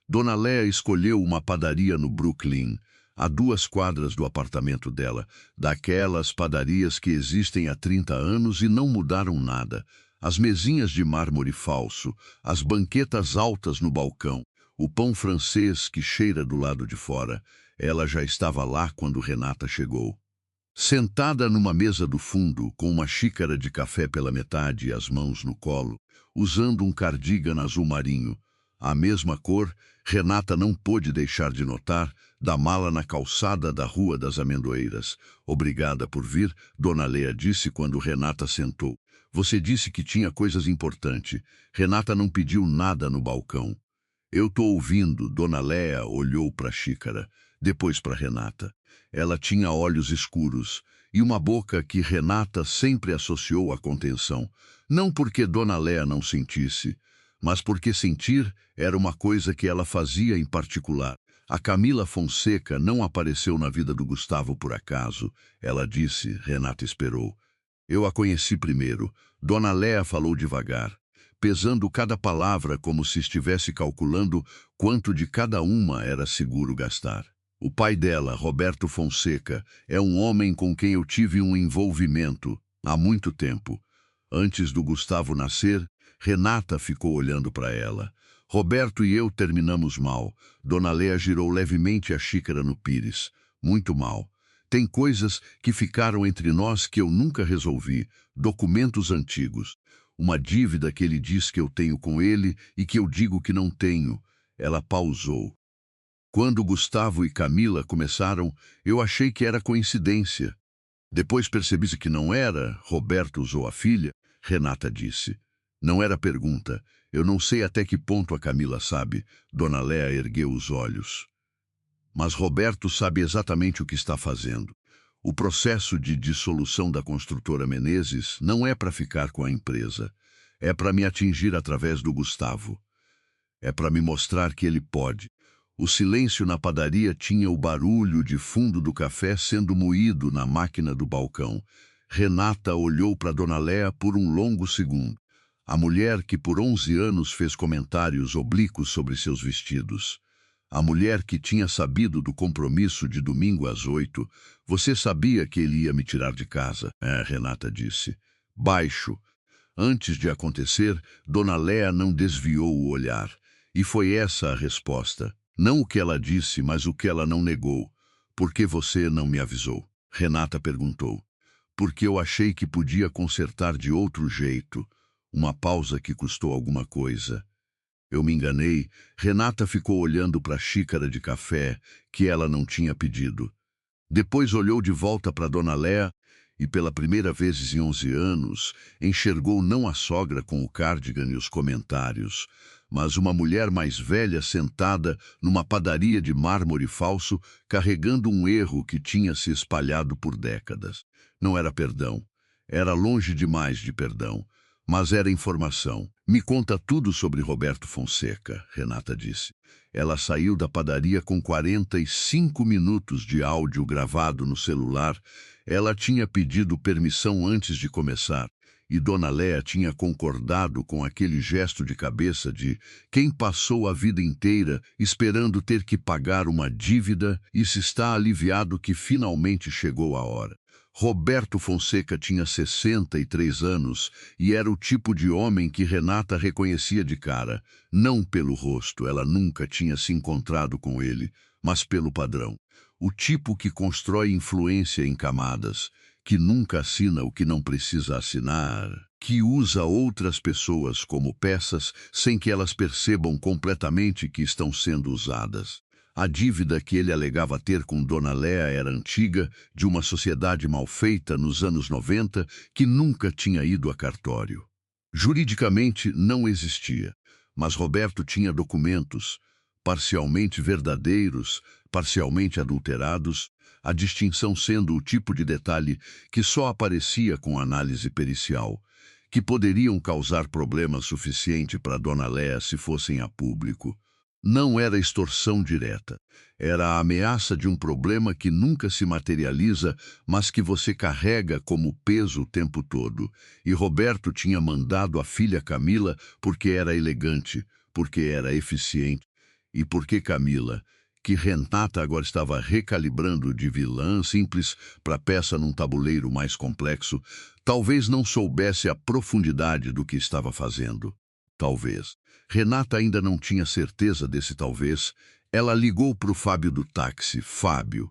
Dona Léa escolheu uma padaria no Brooklyn, a 2 quadras do apartamento dela, daquelas padarias que existem há 30 anos e não mudaram nada. As mesinhas de mármore falso, as banquetas altas no balcão, o pão francês que cheira do lado de fora. Ela já estava lá quando Renata chegou. Sentada numa mesa do fundo, com uma xícara de café pela metade e as mãos no colo, usando um cardigan azul marinho, a mesma cor, Renata não pôde deixar de notar, da mala na calçada da Rua das Amendoeiras. "Obrigada por vir", Dona Léa disse quando Renata sentou. "Você disse que tinha coisas importantes." Renata não pediu nada no balcão. "Eu tô ouvindo." Dona Léa olhou para a xícara, depois para Renata. Ela tinha olhos escuros e uma boca que Renata sempre associou à contenção. Não porque Dona Léa não sentisse, mas porque sentir era uma coisa que ela fazia em particular. "A Camila Fonseca não apareceu na vida do Gustavo por acaso." Ela disse. Renata esperou. "Eu a conheci primeiro." Dona Léa falou devagar, pesando cada palavra como se estivesse calculando quanto de cada uma era seguro gastar. "O pai dela, Roberto Fonseca, é um homem com quem eu tive um envolvimento há muito tempo. Antes do Gustavo nascer." Renata ficou olhando para ela. "Roberto e eu terminamos mal." Dona Léa girou levemente a xícara no pires. "Muito mal. Tem coisas que ficaram entre nós que eu nunca resolvi. Documentos antigos. Uma dívida que ele diz que eu tenho com ele e que eu digo que não tenho." Ela pausou. "Quando Gustavo e Camila começaram, eu achei que era coincidência. Depois percebi que não era." "Roberto usou a filha?" Renata disse. "Não era pergunta. Eu não sei até que ponto a Camila sabe." Dona Léa ergueu os olhos. "Mas Roberto sabe exatamente o que está fazendo. O processo de dissolução da construtora Menezes não é para ficar com a empresa. É para me atingir através do Gustavo." É para me mostrar que ele pode. O silêncio na padaria tinha o barulho de fundo do café sendo moído na máquina do balcão. Renata olhou para Dona Léa por um longo segundo. A mulher que por 11 anos fez comentários oblíquos sobre seus vestidos. A mulher que tinha sabido do compromisso de domingo às 8. Você sabia que ele ia me tirar de casa? É, Renata disse. Baixo. Antes de acontecer, Dona Léa não desviou o olhar. E foi essa a resposta. Não o que ela disse, mas o que ela não negou. Por que você não me avisou? Renata perguntou. Porque eu achei que podia consertar de outro jeito. Uma pausa que custou alguma coisa. Eu me enganei. Renata ficou olhando para a xícara de café que ela não tinha pedido. Depois olhou de volta para Dona Léa e, pela primeira vez em 11 anos, enxergou não a sogra com o cardigan e os comentários, mas uma mulher mais velha sentada numa padaria de mármore falso, carregando um erro que tinha se espalhado por décadas. Não era perdão. Era longe demais de perdão. Mas era informação. Me conta tudo sobre Roberto Fonseca, Renata disse. Ela saiu da padaria com 45 minutos de áudio gravado no celular. Ela tinha pedido permissão antes de começar, e Dona Léa tinha concordado com aquele gesto de cabeça de quem passou a vida inteira esperando ter que pagar uma dívida e se está aliviado que finalmente chegou a hora. Roberto Fonseca tinha 63 anos e era o tipo de homem que Renata reconhecia de cara, não pelo rosto, ela nunca tinha se encontrado com ele, mas pelo padrão. O tipo que constrói influência em camadas, que nunca assina o que não precisa assinar, que usa outras pessoas como peças sem que elas percebam completamente que estão sendo usadas. A dívida que ele alegava ter com Dona Léa era antiga, de uma sociedade mal feita nos anos 90 que nunca tinha ido a cartório. Juridicamente não existia, mas Roberto tinha documentos, parcialmente verdadeiros, parcialmente adulterados, a distinção sendo o tipo de detalhe que só aparecia com análise pericial, que poderiam causar problema suficiente para Dona Léa se fossem a público. Não era extorsão direta, era a ameaça de um problema que nunca se materializa, mas que você carrega como peso o tempo todo. E Roberto tinha mandado a filha Camila porque era elegante, porque era eficiente, e porque Camila, que Renata agora estava recalibrando de vilã simples para peça num tabuleiro mais complexo, talvez não soubesse a profundidade do que estava fazendo. Talvez. Renata ainda não tinha certeza desse talvez. Ela ligou para o Fábio do táxi. Fábio,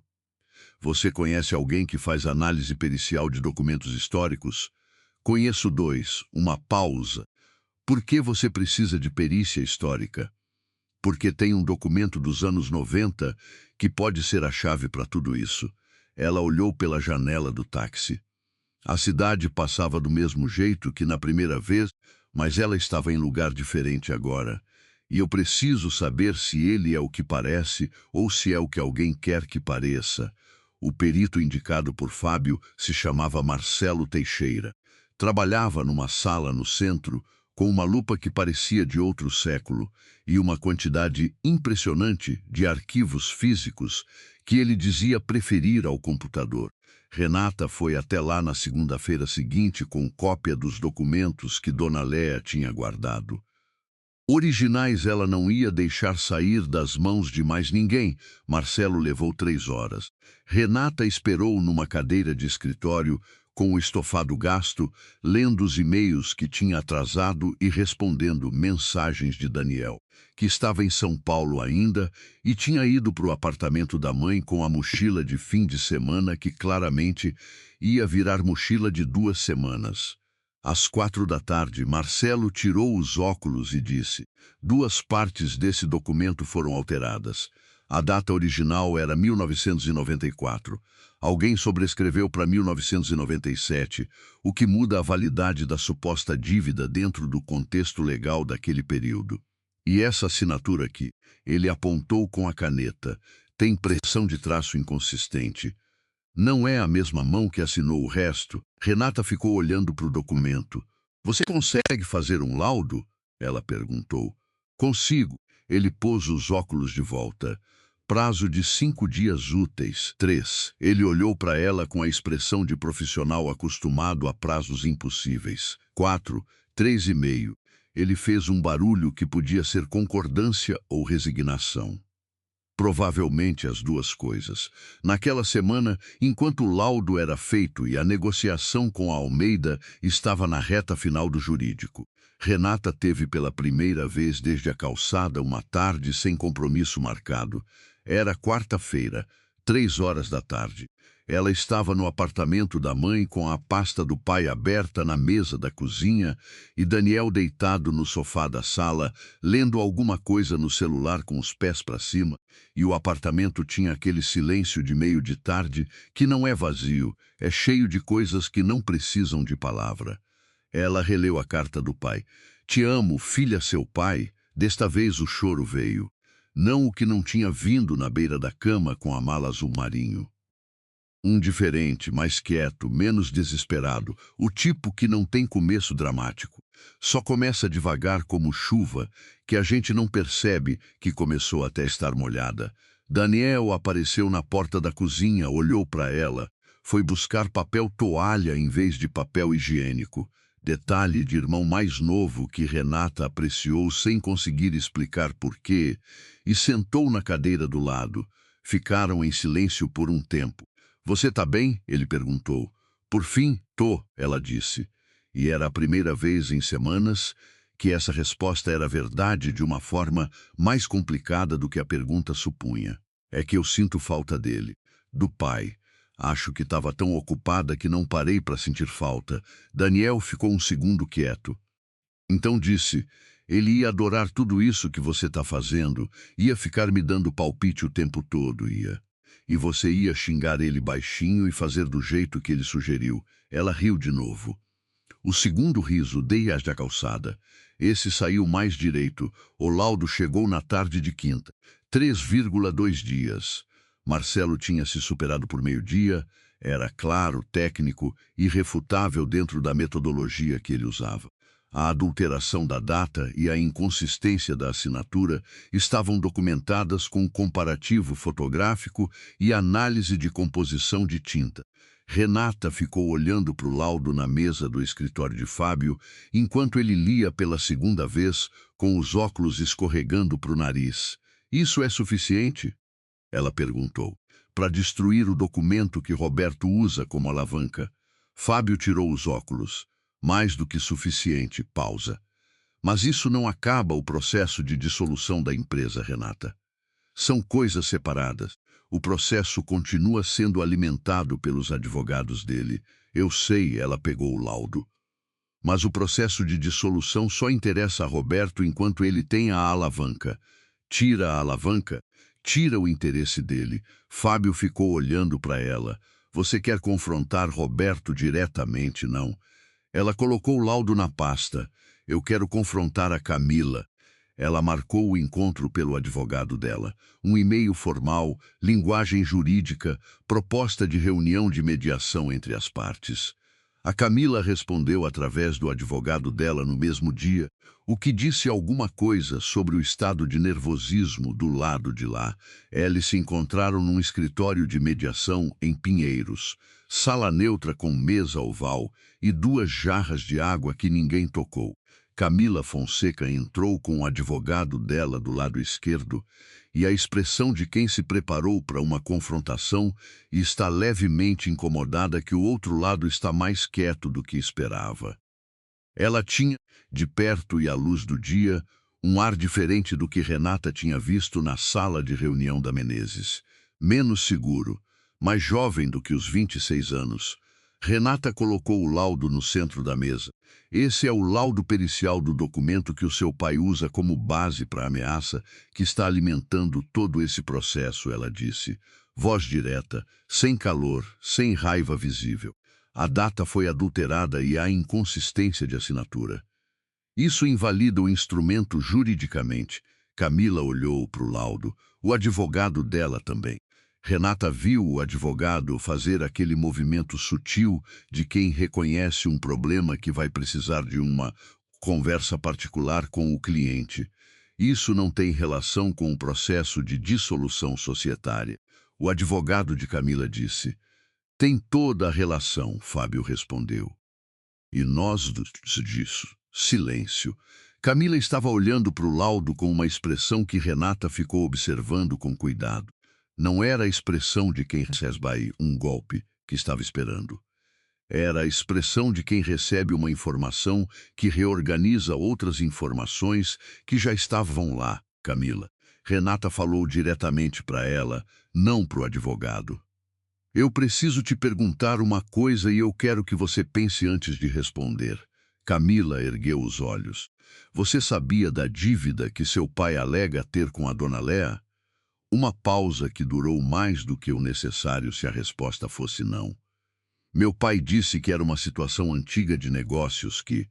você conhece alguém que faz análise pericial de documentos históricos? Conheço dois. Uma pausa. Por que você precisa de perícia histórica? Porque tem um documento dos anos 90 que pode ser a chave para tudo isso. Ela olhou pela janela do táxi. A cidade passava do mesmo jeito que na primeira vez, mas ela estava em lugar diferente agora. E eu preciso saber se ele é o que parece ou se é o que alguém quer que pareça. O perito indicado por Fábio se chamava Marcelo Teixeira. Trabalhava numa sala no centro, com uma lupa que parecia de outro século e uma quantidade impressionante de arquivos físicos que ele dizia preferir ao computador. Renata foi até lá na segunda-feira seguinte com cópia dos documentos que Dona Léa tinha guardado. Originais ela não ia deixar sair das mãos de mais ninguém. Marcelo levou 3 horas. Renata esperou numa cadeira de escritório, com o estofado gasto, lendo os e-mails que tinha atrasado e respondendo mensagens de Daniel, que estava em São Paulo ainda e tinha ido para o apartamento da mãe com a mochila de fim de semana que claramente ia virar mochila de 2 semanas. Às 4 da tarde, Marcelo tirou os óculos e disse: 2 partes desse documento foram alteradas. A data original era 1994. Alguém sobrescreveu para 1997, o que muda a validade da suposta dívida dentro do contexto legal daquele período. E essa assinatura aqui, ele apontou com a caneta, tem pressão de traço inconsistente. Não é a mesma mão que assinou o resto. Renata ficou olhando para o documento. Você consegue fazer um laudo? Ela perguntou. Consigo. Ele pôs os óculos de volta. Prazo de 5 dias úteis. 3. Ele olhou para ela com a expressão de profissional acostumado a prazos impossíveis. 4. 3,5. Ele fez um barulho que podia ser concordância ou resignação. Provavelmente as duas coisas. Naquela semana, enquanto o laudo era feito e a negociação com a Almeida estava na reta final do jurídico, Renata teve pela primeira vez desde a calçada uma tarde sem compromisso marcado. Era quarta-feira, 3 horas da tarde. Ela estava no apartamento da mãe com a pasta do pai aberta na mesa da cozinha e Daniel deitado no sofá da sala, lendo alguma coisa no celular com os pés para cima, e o apartamento tinha aquele silêncio de meio de tarde que não é vazio, é cheio de coisas que não precisam de palavra. Ela releu a carta do pai. Te amo, filha, seu pai. Desta vez o choro veio. Não o que não tinha vindo na beira da cama com a mala azul marinho. Um diferente, mais quieto, menos desesperado, o tipo que não tem começo dramático. Só começa devagar como chuva, que a gente não percebe que começou até estar molhada. Daniel apareceu na porta da cozinha, olhou para ela, foi buscar papel toalha em vez de papel higiênico. Detalhe de irmão mais novo que Renata apreciou sem conseguir explicar porquê, e sentou na cadeira do lado. Ficaram em silêncio por um tempo. Você tá bem? Ele perguntou. Por fim, tô, ela disse. E era a primeira vez em semanas que essa resposta era verdade de uma forma mais complicada do que a pergunta supunha. É que eu sinto falta dele, do pai. Acho que estava tão ocupada que não parei para sentir falta. Daniel ficou um segundo quieto. Então disse, ele ia adorar tudo isso que você está fazendo, ia ficar me dando palpite o tempo todo, ia. E você ia xingar ele baixinho e fazer do jeito que ele sugeriu. Ela riu de novo. O segundo riso dei-as da calçada. Esse saiu mais direito. O laudo chegou na tarde de quinta. 3,2 dias. Marcelo tinha se superado por meio-dia. Era claro, técnico, irrefutável dentro da metodologia que ele usava. A adulteração da data e a inconsistência da assinatura estavam documentadas com comparativo fotográfico e análise de composição de tinta. Renata ficou olhando para o laudo na mesa do escritório de Fábio, enquanto ele lia pela segunda vez, com os óculos escorregando para o nariz. Isso é suficiente? Ela perguntou. Para destruir o documento que Roberto usa como alavanca. Fábio tirou os óculos. Mais do que suficiente, pausa. Mas isso não acaba o processo de dissolução da empresa, Renata. São coisas separadas. O processo continua sendo alimentado pelos advogados dele. Eu sei, ela pegou o laudo. Mas o processo de dissolução só interessa a Roberto enquanto ele tem a alavanca. Tira a alavanca, tira o interesse dele. Fábio ficou olhando para ela. Você quer confrontar Roberto diretamente, não? Ela colocou o laudo na pasta. Eu quero confrontar a Camila. Ela marcou o encontro pelo advogado dela. Um e-mail formal, linguagem jurídica, proposta de reunião de mediação entre as partes. A Camila respondeu através do advogado dela no mesmo dia, o que disse alguma coisa sobre o estado de nervosismo do lado de lá. Eles se encontraram num escritório de mediação em Pinheiros. Sala neutra com mesa oval e 2 jarras de água que ninguém tocou. Camila Fonseca entrou com o advogado dela do lado esquerdo e a expressão de quem se preparou para uma confrontação e está levemente incomodada que o outro lado está mais quieto do que esperava. Ela tinha, de perto e à luz do dia, um ar diferente do que Renata tinha visto na sala de reunião da Menezes. Menos seguro, mais jovem do que os 26 anos. Renata colocou o laudo no centro da mesa. Esse é o laudo pericial do documento que o seu pai usa como base para a ameaça que está alimentando todo esse processo, ela disse. Voz direta, sem calor, sem raiva visível. A data foi adulterada e há inconsistência de assinatura. Isso invalida o instrumento juridicamente. Camila olhou para o laudo, o advogado dela também. Renata viu o advogado fazer aquele movimento sutil de quem reconhece um problema que vai precisar de uma conversa particular com o cliente. Isso não tem relação com o processo de dissolução societária. O advogado de Camila disse. Tem toda a relação, Fábio respondeu. E nós disso. Silêncio. Camila estava olhando para o laudo com uma expressão que Renata ficou observando com cuidado. Não era a expressão de quem recebe um golpe que estava esperando. Era a expressão de quem recebe uma informação que reorganiza outras informações que já estavam lá, Camila. Renata falou diretamente para ela, não para o advogado. Eu preciso te perguntar uma coisa e eu quero que você pense antes de responder. Camila ergueu os olhos. Você sabia da dívida que seu pai alega ter com a dona Léa? Uma pausa que durou mais do que o necessário se a resposta fosse não. Meu pai disse que era uma situação antiga de negócios que...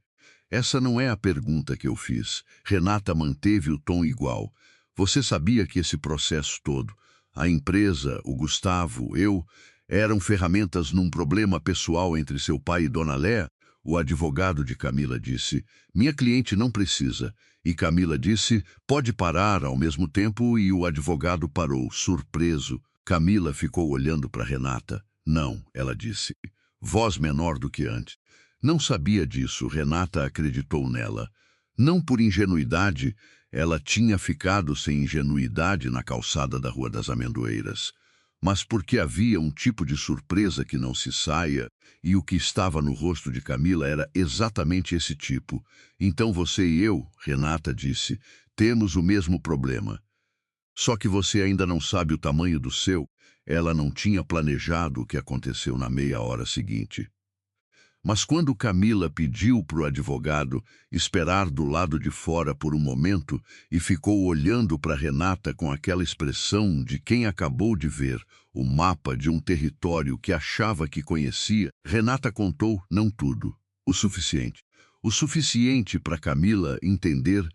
Essa não é a pergunta que eu fiz. Renata manteve o tom igual. Você sabia que esse processo todo, a empresa, o Gustavo, eu, eram ferramentas num problema pessoal entre seu pai e dona Léa? O advogado de Camila disse, minha cliente não precisa. E Camila disse, pode parar ao mesmo tempo, e o advogado parou, surpreso. Camila ficou olhando para Renata. Não, ela disse. Voz menor do que antes. Não sabia disso, Renata acreditou nela. Não por ingenuidade, ela tinha ficado sem ingenuidade na calçada da Rua das Amendoeiras. Mas porque havia um tipo de surpresa que não se saia, e o que estava no rosto de Camila era exatamente esse tipo. Então você e eu, Renata disse, temos o mesmo problema. Só que você ainda não sabe o tamanho do seu. Ela não tinha planejado o que aconteceu na meia hora seguinte. Mas quando Camila pediu para o advogado esperar do lado de fora por um momento e ficou olhando para Renata com aquela expressão de quem acabou de ver o mapa de um território que achava que conhecia, Renata contou não tudo, o suficiente. O suficiente para Camila entender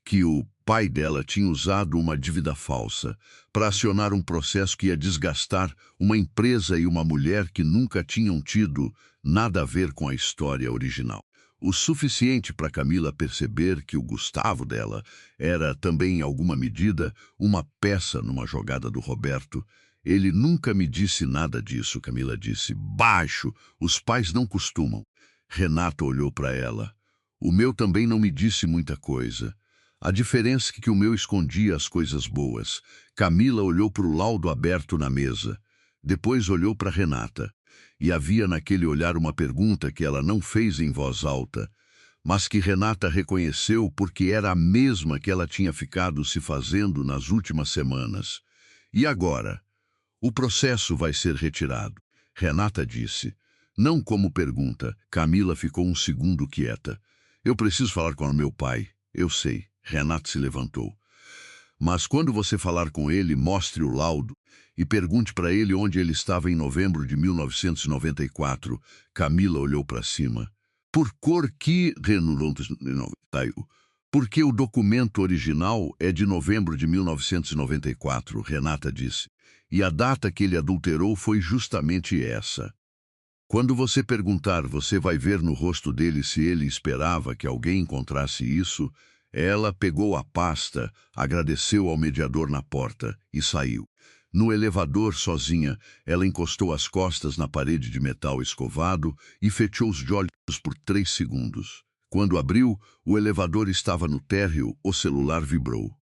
que o pai dela tinha usado uma dívida falsa para acionar um processo que ia desgastar uma empresa e uma mulher que nunca tinham tido nada a ver com a história original. O suficiente para Camila perceber que o Gustavo dela era também, em alguma medida, uma peça numa jogada do Roberto. Ele nunca me disse nada disso, Camila disse. Baixo, os pais não costumam. Renata olhou para ela. O meu também não me disse muita coisa. A diferença é que o meu escondia as coisas boas. Camila olhou para o laudo aberto na mesa. Depois olhou para Renata. E havia naquele olhar uma pergunta que ela não fez em voz alta, mas que Renata reconheceu porque era a mesma que ela tinha ficado se fazendo nas últimas semanas. E agora? O processo vai ser retirado. Renata disse. Não como pergunta. Camila ficou um segundo quieta. Eu preciso falar com o meu pai. Eu sei. Renata se levantou. Mas quando você falar com ele, mostre o laudo e pergunte para ele onde ele estava em novembro de 1994. Camila olhou para cima. Porque o documento original é de novembro de 1994, Renata disse. E a data que ele adulterou foi justamente essa. Quando você perguntar, você vai ver no rosto dele se ele esperava que alguém encontrasse isso. Ela pegou a pasta, agradeceu ao mediador na porta e saiu. No elevador, sozinha, ela encostou as costas na parede de metal escovado e fechou os olhos por 3 segundos. Quando abriu, o elevador estava no térreo, o celular vibrou.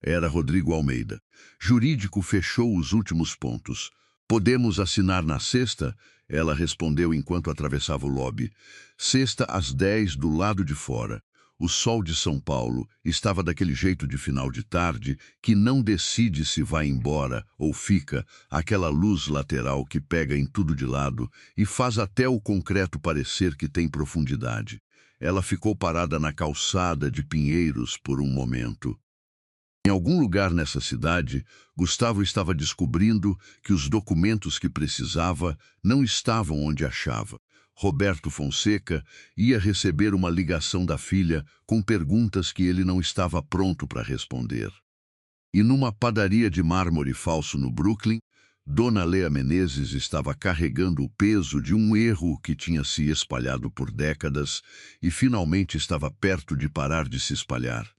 Era Rodrigo Almeida. Jurídico fechou os últimos pontos. Podemos assinar na sexta? Ela respondeu enquanto atravessava o lobby. Sexta às 10 do lado de fora. O sol de São Paulo estava daquele jeito de final de tarde que não decide se vai embora ou fica, aquela luz lateral que pega em tudo de lado e faz até o concreto parecer que tem profundidade. Ela ficou parada na calçada de Pinheiros por um momento. Em algum lugar nessa cidade, Gustavo estava descobrindo que os documentos que precisava não estavam onde achava. Roberto Fonseca ia receber uma ligação da filha com perguntas que ele não estava pronto para responder. E numa padaria de mármore falso no Brooklyn, Dona Léa Menezes estava carregando o peso de um erro que tinha se espalhado por décadas e finalmente estava perto de parar de se espalhar.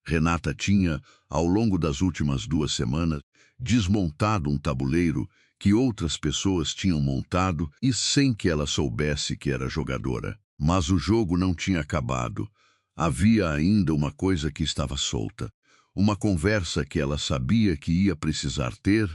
Renata tinha, ao longo das últimas 2 semanas, desmontado um tabuleiro que outras pessoas tinham montado e sem que ela soubesse que era jogadora. Mas o jogo não tinha acabado. Havia ainda uma coisa que estava solta. Uma conversa que ela sabia que ia precisar ter,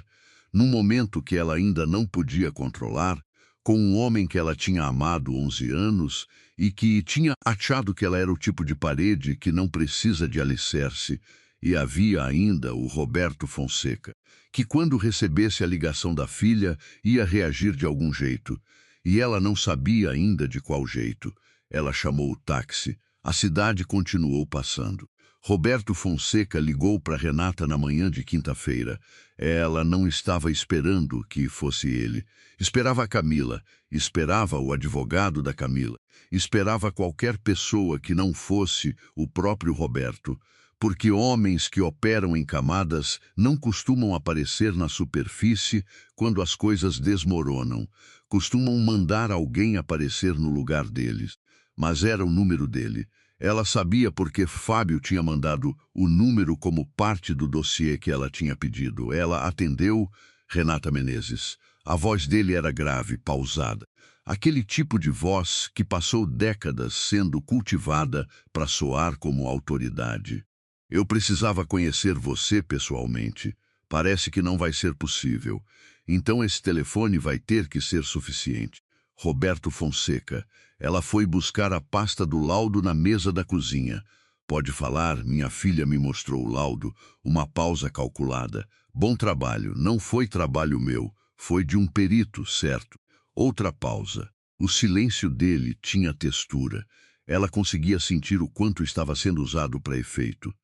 num momento que ela ainda não podia controlar, com um homem que ela tinha amado 11 anos e que tinha achado que ela era o tipo de parede que não precisa de alicerce. E havia ainda o Roberto Fonseca, que quando recebesse a ligação da filha ia reagir de algum jeito. E ela não sabia ainda de qual jeito. Ela chamou o táxi. A cidade continuou passando. Roberto Fonseca ligou para Renata na manhã de quinta-feira. Ela não estava esperando que fosse ele. Esperava a Camila, esperava o advogado da Camila, esperava qualquer pessoa que não fosse o próprio Roberto, porque homens que operam em camadas não costumam aparecer na superfície quando as coisas desmoronam, costumam mandar alguém aparecer no lugar deles. Mas era o número dele. Ela sabia porque Fábio tinha mandado o número como parte do dossiê que ela tinha pedido. Ela atendeu Renata Menezes. A voz dele era grave, pausada. Aquele tipo de voz que passou décadas sendo cultivada para soar como autoridade. Eu precisava conhecer você pessoalmente. Parece que não vai ser possível. Então esse telefone vai ter que ser suficiente. Roberto Fonseca. Ela foi buscar a pasta do laudo na mesa da cozinha. Pode falar, minha filha me mostrou o laudo. Uma pausa calculada. Bom trabalho, não foi trabalho meu. Foi de um perito, certo? Outra pausa. O silêncio dele tinha textura. Ela conseguia sentir o quanto estava sendo usado para efeito.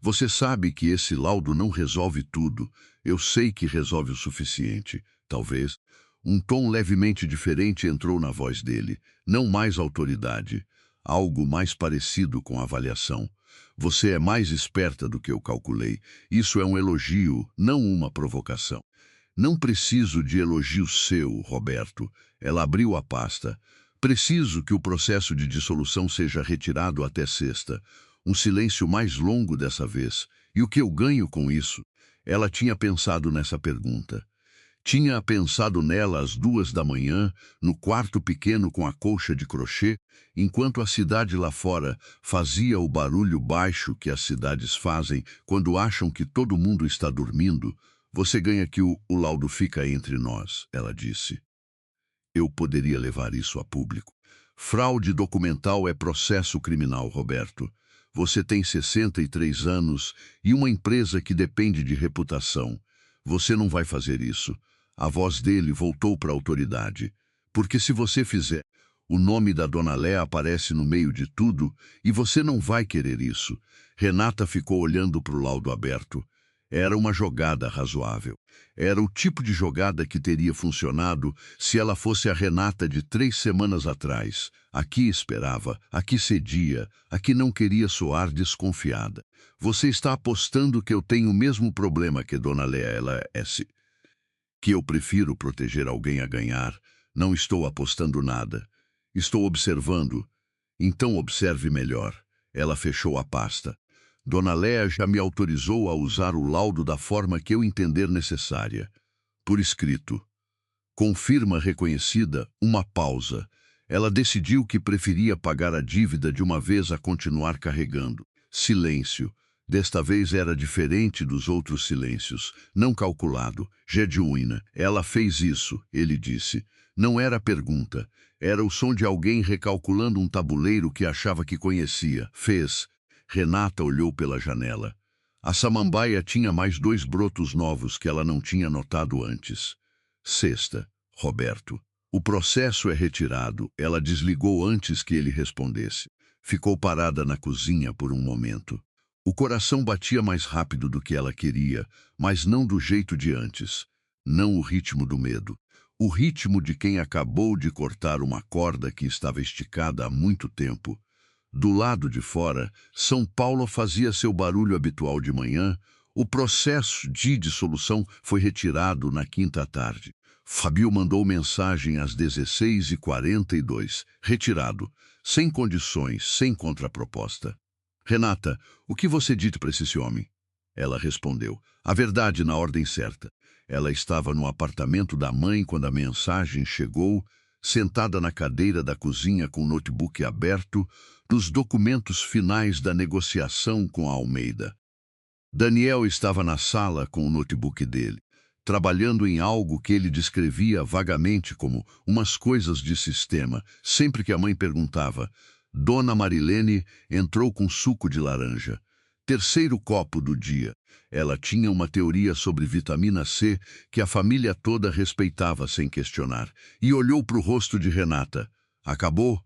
Você sabe que esse laudo não resolve tudo. Eu sei que resolve o suficiente. Talvez. Um tom levemente diferente entrou na voz dele. Não mais autoridade. Algo mais parecido com avaliação. Você é mais esperta do que eu calculei. Isso é um elogio, não uma provocação. Não preciso de elogio seu, Roberto. Ela abriu a pasta. Preciso que o processo de dissolução seja retirado até sexta. Um silêncio mais longo dessa vez. E o que eu ganho com isso? Ela tinha pensado nessa pergunta. Tinha pensado nela às 2 da manhã, no quarto pequeno com a colcha de crochê, enquanto a cidade lá fora fazia o barulho baixo que as cidades fazem quando acham que todo mundo está dormindo. Você ganha que o laudo fica entre nós, ela disse. Eu poderia levar isso a público. Fraude documental é processo criminal, Roberto. Você tem 63 anos e uma empresa que depende de reputação. Você não vai fazer isso. A voz dele voltou para a autoridade. Porque se você fizer, o nome da Dona Léa aparece no meio de tudo e você não vai querer isso. Renata ficou olhando para o laudo aberto. Era uma jogada razoável. Era o tipo de jogada que teria funcionado se ela fosse a Renata de 3 semanas atrás. Aqui esperava, aqui cedia, aqui não queria soar desconfiada. Você está apostando que eu tenho o mesmo problema que Dona Léa, ela é. Que eu prefiro proteger alguém a ganhar. Não estou apostando nada. Estou observando. Então observe melhor. Ela fechou a pasta. Dona Léa já me autorizou a usar o laudo da forma que eu entender necessária. Por escrito. Confirma reconhecida, uma pausa. Ela decidiu que preferia pagar a dívida de uma vez a continuar carregando. Silêncio. Desta vez era diferente dos outros silêncios, não calculado, genuína. Ela fez isso, ele disse. Não era pergunta, era o som de alguém recalculando um tabuleiro que achava que conhecia. Fez. Renata olhou pela janela. A samambaia tinha mais 2 brotos novos que ela não tinha notado antes. Sexta, Roberto. O processo é retirado. Ela desligou antes que ele respondesse. Ficou parada na cozinha por um momento. O coração batia mais rápido do que ela queria, mas não do jeito de antes. Não o ritmo do medo. O ritmo de quem acabou de cortar uma corda que estava esticada há muito tempo. Do lado de fora, São Paulo fazia seu barulho habitual de manhã. O processo de dissolução foi retirado na quinta à tarde. Fabio mandou mensagem às 16h42. Retirado. Sem condições, sem contraproposta. Renata, o que você disse para esse homem? Ela respondeu, a verdade na ordem certa. Ela estava no apartamento da mãe quando a mensagem chegou, sentada na cadeira da cozinha com o notebook aberto, dos documentos finais da negociação com a Almeida. Daniel estava na sala com o notebook dele, trabalhando em algo que ele descrevia vagamente como umas coisas de sistema, sempre que a mãe perguntava. Dona Marilene entrou com suco de laranja. Terceiro copo do dia. Ela tinha uma teoria sobre vitamina C que a família toda respeitava sem questionar, e olhou para o rosto de Renata. Acabou?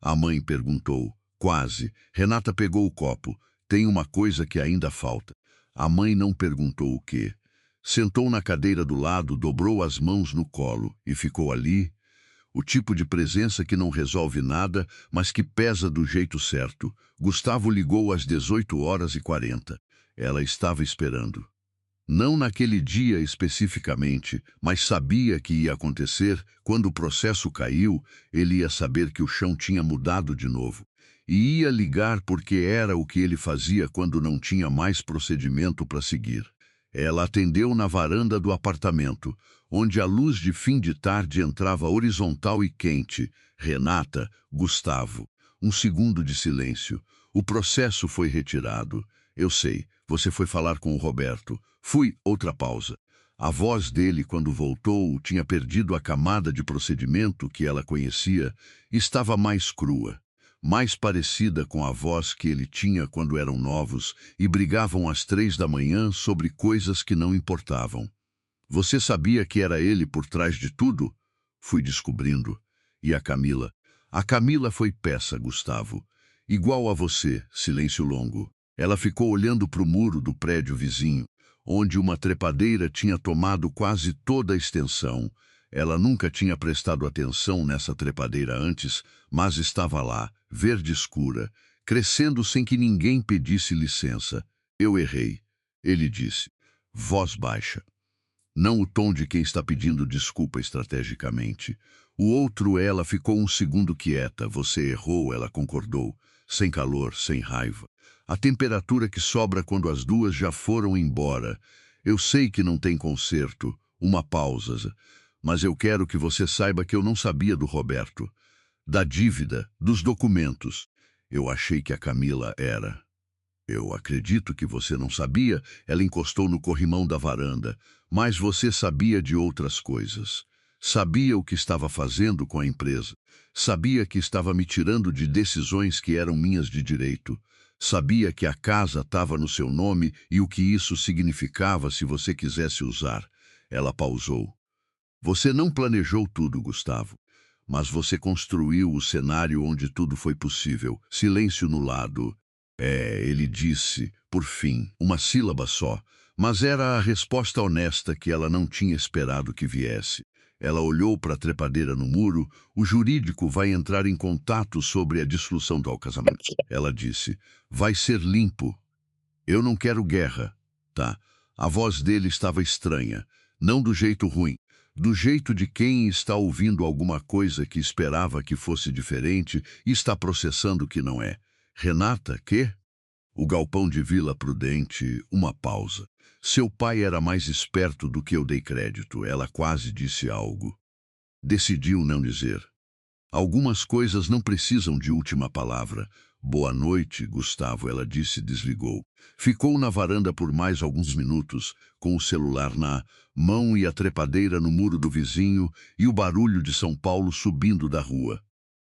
A mãe perguntou. Quase. Renata pegou o copo. Tem uma coisa que ainda falta. A mãe não perguntou o quê. Sentou na cadeira do lado, dobrou as mãos no colo e ficou ali. O tipo de presença que não resolve nada, mas que pesa do jeito certo. Gustavo ligou às 18h40. Ela estava esperando. Não naquele dia especificamente, mas sabia que ia acontecer. Quando o processo caiu, ele ia saber que o chão tinha mudado de novo. E ia ligar porque era o que ele fazia quando não tinha mais procedimento para seguir. Ela atendeu na varanda do apartamento, onde a luz de fim de tarde entrava horizontal e quente. Renata, Gustavo. Um segundo de silêncio. O processo foi retirado. Eu sei, você foi falar com o Roberto. Fui, outra pausa. A voz dele, quando voltou, tinha perdido a camada de procedimento que ela conhecia, estava mais crua, mais parecida com a voz que ele tinha quando eram novos e brigavam às 3 da manhã sobre coisas que não importavam. Você sabia que era ele por trás de tudo? Fui descobrindo. E a Camila? A Camila foi peça, Gustavo. Igual a você, silêncio longo. Ela ficou olhando para o muro do prédio vizinho, onde uma trepadeira tinha tomado quase toda a extensão. Ela nunca tinha prestado atenção nessa trepadeira antes, mas estava lá, verde escura, crescendo sem que ninguém pedisse licença. Eu errei, ele disse, voz baixa. Não o tom de quem está pedindo desculpa estrategicamente. O outro, ela ficou um segundo quieta. Você errou, ela concordou, sem calor, sem raiva. A temperatura que sobra quando as duas já foram embora. Eu sei que não tem conserto, uma pausa, mas eu quero que você saiba que eu não sabia do Roberto, da dívida, dos documentos. Eu achei que a Camila era. Eu acredito que você não sabia, ela encostou no corrimão da varanda, mas você sabia de outras coisas. Sabia o que estava fazendo com a empresa. Sabia que estava me tirando de decisões que eram minhas de direito. Sabia que a casa estava no seu nome e o que isso significava se você quisesse usar. Ela pausou. Você não planejou tudo, Gustavo, mas você construiu o cenário onde tudo foi possível. Silêncio no lado. Ele disse, por fim, uma sílaba só, mas era a resposta honesta que ela não tinha esperado que viesse. Ela olhou para a trepadeira no muro. O jurídico vai entrar em contato sobre a dissolução do casamento. Ela disse, vai ser limpo. Eu não quero guerra, tá? A voz dele estava estranha, não do jeito ruim, do jeito de quem está ouvindo alguma coisa que esperava que fosse diferente e está processando que não é. Renata, quê? O galpão de Vila Prudente, uma pausa. Seu pai era mais esperto do que eu dei crédito. Ela quase disse algo. Decidiu não dizer. Algumas coisas não precisam de última palavra. Boa noite, Gustavo, ela disse e desligou. Ficou na varanda por mais alguns minutos, com o celular na mão e a trepadeira no muro do vizinho e o barulho de São Paulo subindo da rua.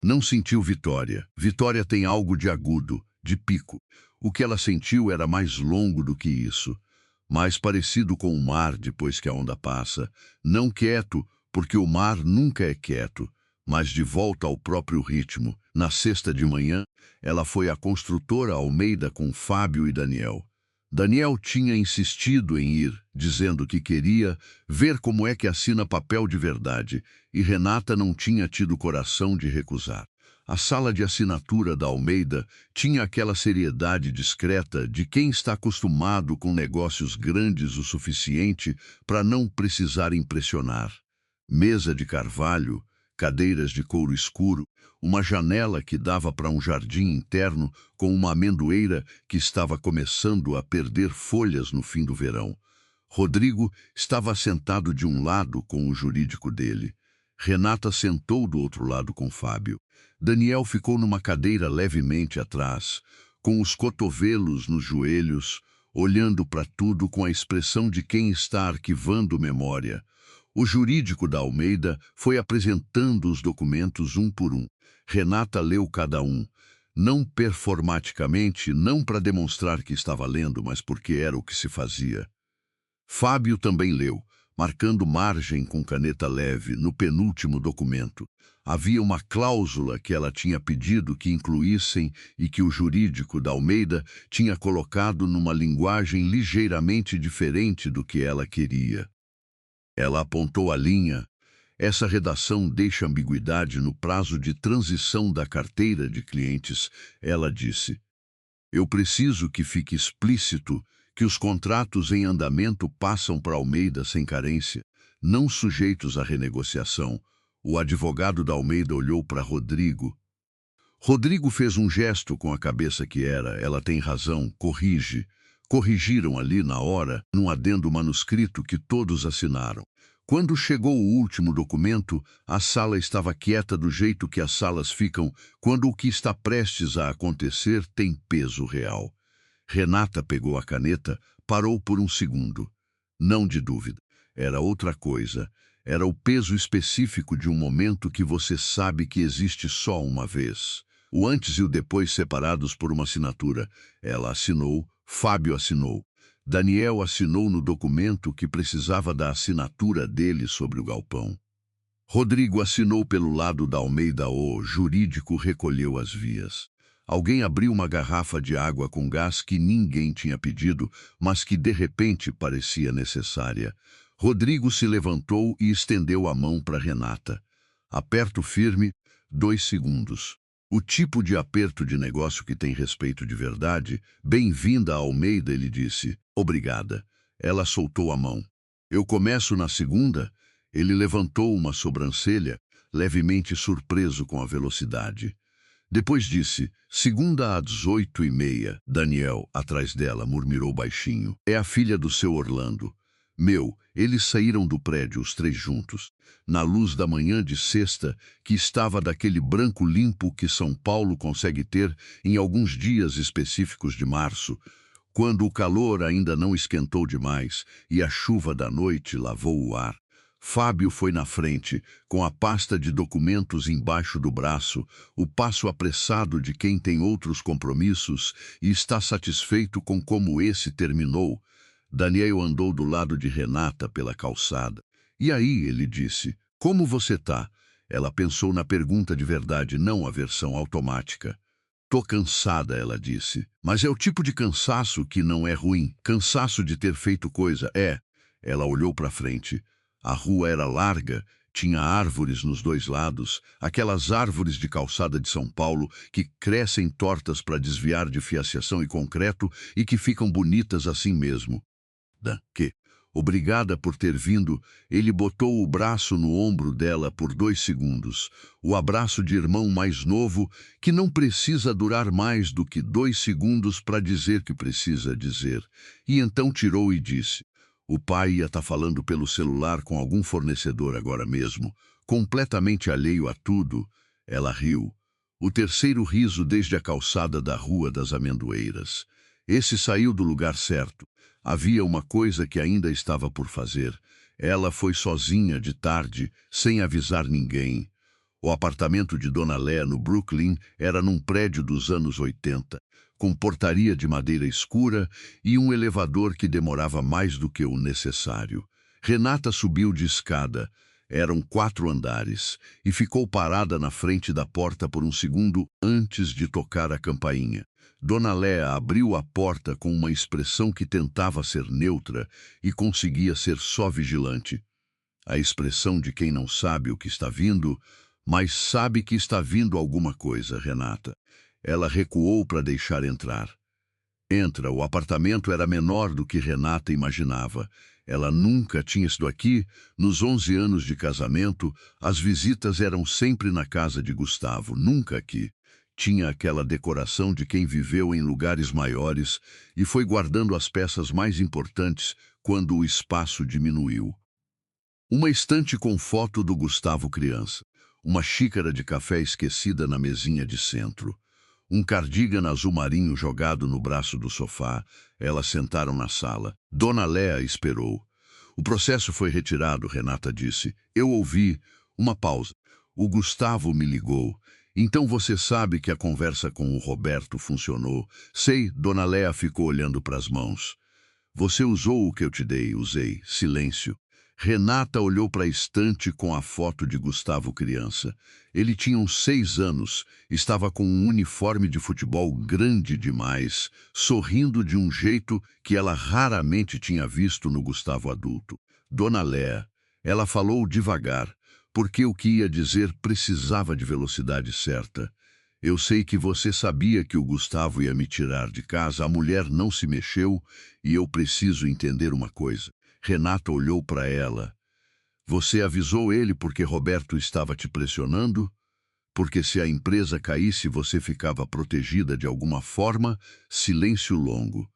Não sentiu Vitória. Vitória tem algo de agudo, de pico. O que ela sentiu era mais longo do que isso. Mais parecido com o mar depois que a onda passa. Não quieto, porque o mar nunca é quieto, mas de volta ao próprio ritmo. Na sexta de manhã, ela foi à construtora Almeida com Fábio e Daniel. Daniel tinha insistido em ir, dizendo que queria ver como é que assina papel de verdade, e Renata não tinha tido coração de recusar. A sala de assinatura da Almeida tinha aquela seriedade discreta de quem está acostumado com negócios grandes o suficiente para não precisar impressionar. Mesa de carvalho, cadeiras de couro escuro, uma janela que dava para um jardim interno com uma amendoeira que estava começando a perder folhas no fim do verão. Rodrigo estava sentado de um lado com o jurídico dele. Renata sentou do outro lado com Fábio. Daniel ficou numa cadeira levemente atrás, com os cotovelos nos joelhos, olhando para tudo com a expressão de quem está arquivando memória. O jurídico da Almeida foi apresentando os documentos um por um. Renata leu cada um, não performaticamente, não para demonstrar que estava lendo, mas porque era o que se fazia. Fábio também leu, marcando margem com caneta leve no penúltimo documento. Havia uma cláusula que ela tinha pedido que incluíssem e que o jurídico da Almeida tinha colocado numa linguagem ligeiramente diferente do que ela queria. Ela apontou a linha. Essa redação deixa ambiguidade no prazo de transição da carteira de clientes, ela disse. Eu preciso que fique explícito que os contratos em andamento passam para Almeida sem carência, não sujeitos à renegociação. O advogado da Almeida olhou para Rodrigo. Rodrigo fez um gesto com a cabeça que era, ela tem razão, corrige. Corrigiram ali na hora, num adendo manuscrito que todos assinaram. Quando chegou o último documento, a sala estava quieta do jeito que as salas ficam quando o que está prestes a acontecer tem peso real. Renata pegou a caneta, parou por um segundo. Não de dúvida. Era outra coisa. Era o peso específico de um momento que você sabe que existe só uma vez. O antes e o depois separados por uma assinatura. Ela assinou, Fábio assinou. Daniel assinou no documento que precisava da assinatura dele sobre o galpão. Rodrigo assinou pelo lado da Almeida. O jurídico recolheu as vias. Alguém abriu uma garrafa de água com gás que ninguém tinha pedido, mas que de repente parecia necessária. Rodrigo se levantou e estendeu a mão para Renata. Aperto firme, 2 segundos. O tipo de aperto de negócio que tem respeito de verdade. Bem-vinda a Almeida, ele disse. Obrigada. Ela soltou a mão. Eu começo na segunda? Ele levantou uma sobrancelha, levemente surpreso com a velocidade. Depois disse, segunda às 8h30. Daniel, atrás dela, murmurou baixinho. É a filha do seu Orlando. Eles saíram do prédio, os 3 juntos, na luz da manhã de sexta, que estava daquele branco limpo que São Paulo consegue ter em alguns dias específicos de março, quando o calor ainda não esquentou demais e a chuva da noite lavou o ar. Fábio foi na frente, com a pasta de documentos embaixo do braço, o passo apressado de quem tem outros compromissos e está satisfeito com como esse terminou. Daniel andou do lado de Renata pela calçada. E aí, ele disse, como você tá? Ela pensou na pergunta de verdade, não a versão automática. Tô cansada, ela disse. Mas é o tipo de cansaço que não é ruim. Cansaço de ter feito coisa, é. Ela olhou para frente. A rua era larga, tinha árvores nos 2 lados, aquelas árvores de calçada de São Paulo que crescem tortas para desviar de fiação e concreto e que ficam bonitas assim mesmo. Obrigada por ter vindo, ele botou o braço no ombro dela por 2 segundos. O abraço de irmão mais novo que não precisa durar mais do que 2 segundos para dizer que precisa dizer. E então tirou e disse. O pai ia estar falando pelo celular com algum fornecedor agora mesmo, completamente alheio a tudo. Ela riu. O terceiro riso desde a calçada da Rua das Amendoeiras. Esse saiu do lugar certo. Havia uma coisa que ainda estava por fazer. Ela foi sozinha de tarde, sem avisar ninguém. O apartamento de Dona Lé, no Brooklyn, era num prédio dos anos 80. Com portaria de madeira escura e um elevador que demorava mais do que o necessário. Renata subiu de escada, eram 4 andares, e ficou parada na frente da porta por um segundo antes de tocar a campainha. Dona Léa abriu a porta com uma expressão que tentava ser neutra e conseguia ser só vigilante. A expressão de quem não sabe o que está vindo, mas sabe que está vindo alguma coisa, Renata. Ela recuou para deixar entrar. Entra, o apartamento era menor do que Renata imaginava. Ela nunca tinha ido aqui. Nos 11 anos de casamento, as visitas eram sempre na casa de Gustavo, nunca aqui. Tinha aquela decoração de quem viveu em lugares maiores e foi guardando as peças mais importantes quando o espaço diminuiu. Uma estante com foto do Gustavo criança. Uma xícara de café esquecida na mesinha de centro. Um cardigan azul marinho jogado no braço do sofá. Elas sentaram na sala. Dona Léa esperou. O processo foi retirado, Renata disse. Eu ouvi. Uma pausa. O Gustavo me ligou. Então você sabe que a conversa com o Roberto funcionou. Sei, Dona Léa ficou olhando para as mãos. Você usou o que eu te dei, usei. Silêncio. Renata olhou para a estante com a foto de Gustavo criança. Ele tinha uns 6 anos, estava com um uniforme de futebol grande demais, sorrindo de um jeito que ela raramente tinha visto no Gustavo adulto. Dona Léa, ela falou devagar, porque o que ia dizer precisava de velocidade certa. Eu sei que você sabia que o Gustavo ia me tirar de casa, a mulher não se mexeu e eu preciso entender uma coisa. Renata olhou para ela. Você avisou ele porque Roberto estava te pressionando? Porque se a empresa caísse você ficava protegida de alguma forma? Silêncio longo.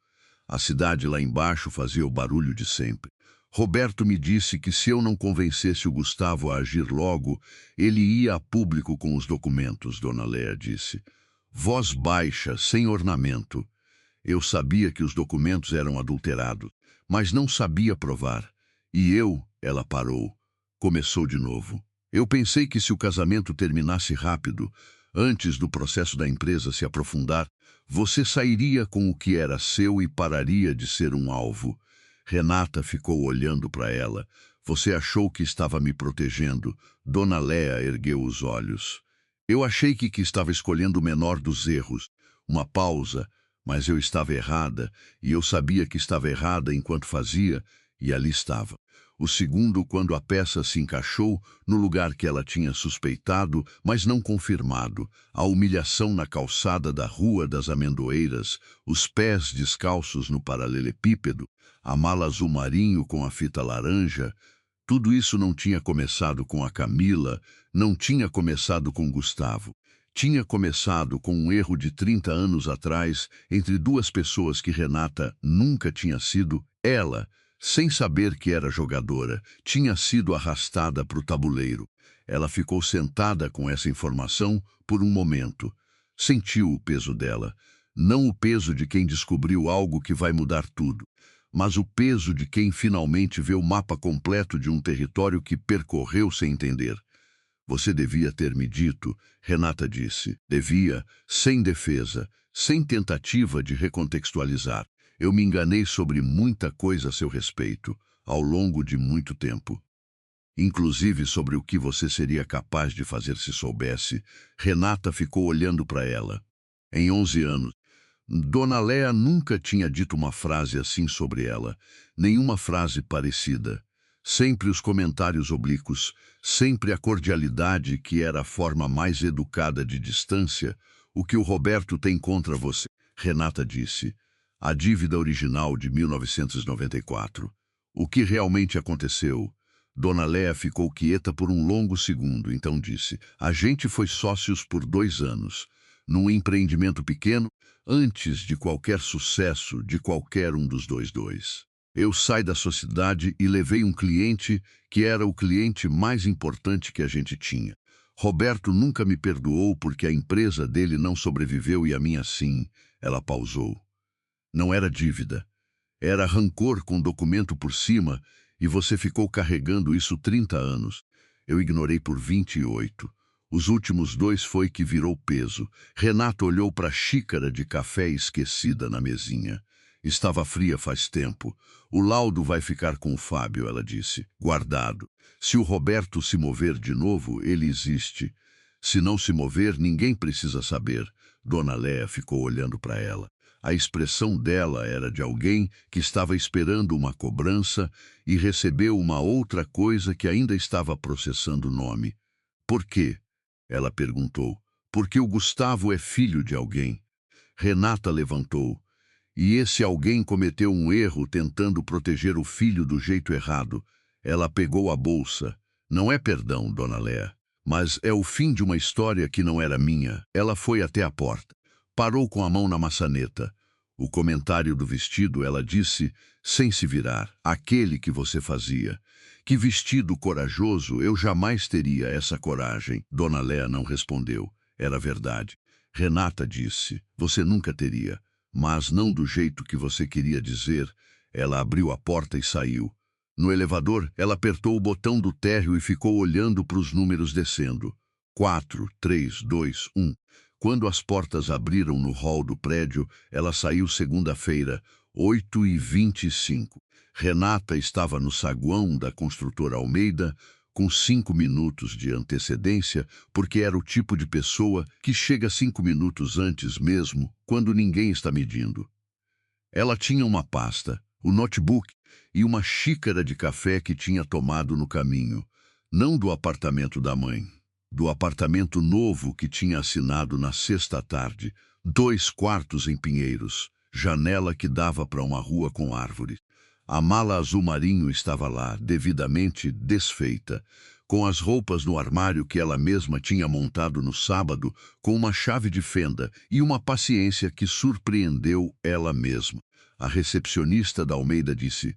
A cidade lá embaixo fazia o barulho de sempre. Roberto me disse que se eu não convencesse o Gustavo a agir logo, ele ia a público com os documentos, Dona Léa disse. Voz baixa, sem ornamento. Eu sabia que os documentos eram adulterados, mas não sabia provar. E eu, ela parou. Começou de novo. Eu pensei que se o casamento terminasse rápido, antes do processo da empresa se aprofundar, você sairia com o que era seu e pararia de ser um alvo. Renata ficou olhando para ela. Você achou que estava me protegendo. Dona Léa ergueu os olhos. Eu achei que estava escolhendo o menor dos erros. Uma pausa, mas eu estava errada, e eu sabia que estava errada enquanto fazia, e ali estava. O segundo, quando a peça se encaixou no lugar que ela tinha suspeitado, mas não confirmado, a humilhação na calçada da Rua das Amendoeiras, os pés descalços no paralelepípedo, a mala azul marinho com a fita laranja, tudo isso não tinha começado com a Camila, não tinha começado com Gustavo. Tinha começado com um erro de 30 anos atrás entre duas pessoas que Renata nunca tinha sido. Ela, sem saber que era jogadora, tinha sido arrastada para o tabuleiro. Ela ficou sentada com essa informação por um momento. Sentiu o peso dela. Não o peso de quem descobriu algo que vai mudar tudo, mas o peso de quem finalmente vê o mapa completo de um território que percorreu sem entender. Você devia ter me dito, Renata disse. Devia, sem defesa, sem tentativa de recontextualizar. Eu me enganei sobre muita coisa a seu respeito, ao longo de muito tempo. Inclusive sobre o que você seria capaz de fazer se soubesse. Renata ficou olhando para ela. Em 11 anos, Dona Léa nunca tinha dito uma frase assim sobre ela, nenhuma frase parecida. Sempre os comentários oblíquos, sempre a cordialidade que era a forma mais educada de distância. O que o Roberto tem contra você, Renata disse. A dívida original de 1994. O que realmente aconteceu? Dona Léa ficou quieta por um longo segundo, então disse, a gente foi sócios por 2 anos, num empreendimento pequeno, antes de qualquer sucesso de qualquer um dos dois. Eu saí da sociedade e levei um cliente que era o cliente mais importante que a gente tinha. Roberto nunca me perdoou porque a empresa dele não sobreviveu e a minha sim. Ela pausou. Não era dívida. Era rancor com documento por cima e você ficou carregando isso 30 anos. Eu ignorei por 28. Os últimos 2 foi que virou peso. Renata olhou para a xícara de café esquecida na mesinha. Estava fria faz tempo. O laudo vai ficar com o Fábio, ela disse, guardado. Se o Roberto se mover de novo, ele existe. Se não se mover, ninguém precisa saber. Dona Léa ficou olhando para ela. A expressão dela era de alguém que estava esperando uma cobrança e recebeu uma outra coisa que ainda estava processando o nome. Por quê? Ela perguntou. Porque o Gustavo é filho de alguém. Renata levantou. E esse alguém cometeu um erro tentando proteger o filho do jeito errado. Ela pegou a bolsa. Não é perdão, Dona Léa, mas é o fim de uma história que não era minha. Ela foi até a porta. Parou com a mão na maçaneta. O comentário do vestido, ela disse, sem se virar, aquele que você fazia. Que vestido corajoso, eu jamais teria essa coragem. Dona Léa não respondeu. Era verdade. Renata disse, você nunca teria. Mas não do jeito que você queria dizer. Ela abriu a porta e saiu. No elevador, ela apertou o botão do térreo e ficou olhando para os números descendo. 4, 3, 2, 1. Quando as portas abriram no hall do prédio, ela saiu segunda-feira, 8h25. Renata estava no saguão da construtora Almeida, com 5 minutos de antecedência, porque era o tipo de pessoa que chega 5 minutos antes mesmo, quando ninguém está medindo. Ela tinha uma pasta, o notebook e uma xícara de café que tinha tomado no caminho, não do apartamento da mãe, do apartamento novo que tinha assinado na sexta à tarde, 2 quartos em Pinheiros, janela que dava para uma rua com árvores. A mala azul marinho estava lá, devidamente desfeita, com as roupas no armário que ela mesma tinha montado no sábado, com uma chave de fenda e uma paciência que surpreendeu ela mesma. A recepcionista da Almeida disse,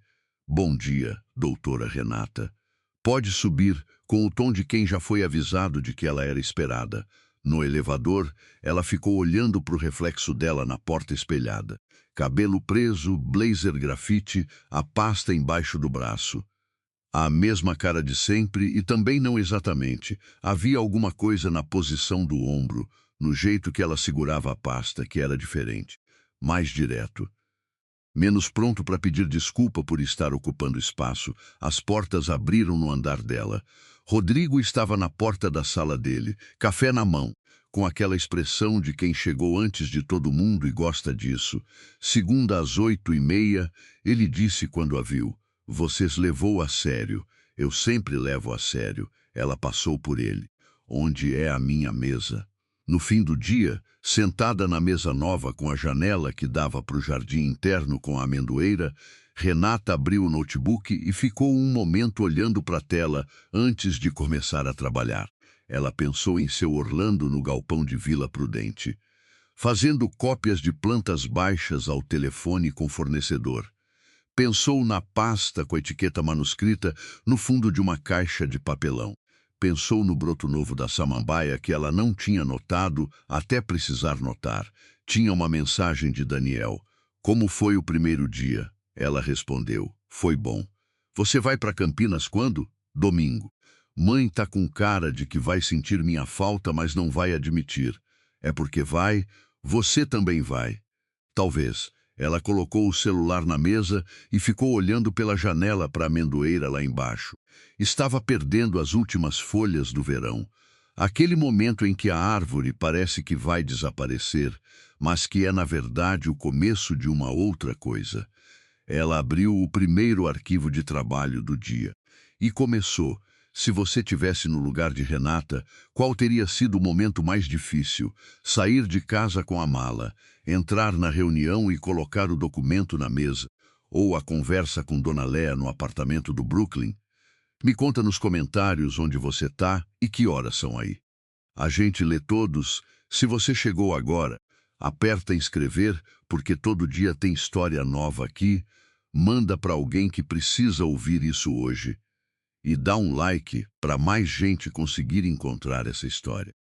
bom dia, doutora Renata. Pode subir, com o tom de quem já foi avisado de que ela era esperada. No elevador, ela ficou olhando para o reflexo dela na porta espelhada. Cabelo preso, blazer grafite, a pasta embaixo do braço. A mesma cara de sempre e também não exatamente. Havia alguma coisa na posição do ombro, no jeito que ela segurava a pasta, que era diferente. Mais direto. Menos pronto para pedir desculpa por estar ocupando espaço, as portas abriram no andar dela. Rodrigo estava na porta da sala dele, café na mão, com aquela expressão de quem chegou antes de todo mundo e gosta disso. Segunda às 8h30, ele disse quando a viu, vocês levou a sério, eu sempre levo a sério. Ela passou por ele. Onde é a minha mesa? No fim do dia, sentada na mesa nova com a janela que dava para o jardim interno com a amendoeira, Renata abriu o notebook e ficou um momento olhando para a tela antes de começar a trabalhar. Ela pensou em seu Orlando no galpão de Vila Prudente, fazendo cópias de plantas baixas ao telefone com fornecedor. Pensou na pasta com a etiqueta manuscrita no fundo de uma caixa de papelão. Pensou no broto novo da samambaia que ela não tinha notado até precisar notar. Tinha uma mensagem de Daniel. Como foi o primeiro dia? Ela respondeu. Foi bom. Você vai para Campinas quando? Domingo. Mãe tá com cara de que vai sentir minha falta, mas não vai admitir. É porque vai, você também vai. Talvez. Ela colocou o celular na mesa e ficou olhando pela janela para a amendoeira lá embaixo. Estava perdendo as últimas folhas do verão. Aquele momento em que a árvore parece que vai desaparecer, mas que é, na verdade, o começo de uma outra coisa. Ela abriu o primeiro arquivo de trabalho do dia e começou. Se você tivesse no lugar de Renata, qual teria sido o momento mais difícil? Sair de casa com a mala, entrar na reunião e colocar o documento na mesa, ou a conversa com Dona Léa no apartamento do Brooklyn? Me conta nos comentários onde você tá e que horas são aí. A gente lê todos. Se você chegou agora, aperta inscrever, porque todo dia tem história nova aqui. Manda para alguém que precisa ouvir isso hoje. E dá um like para mais gente conseguir encontrar essa história.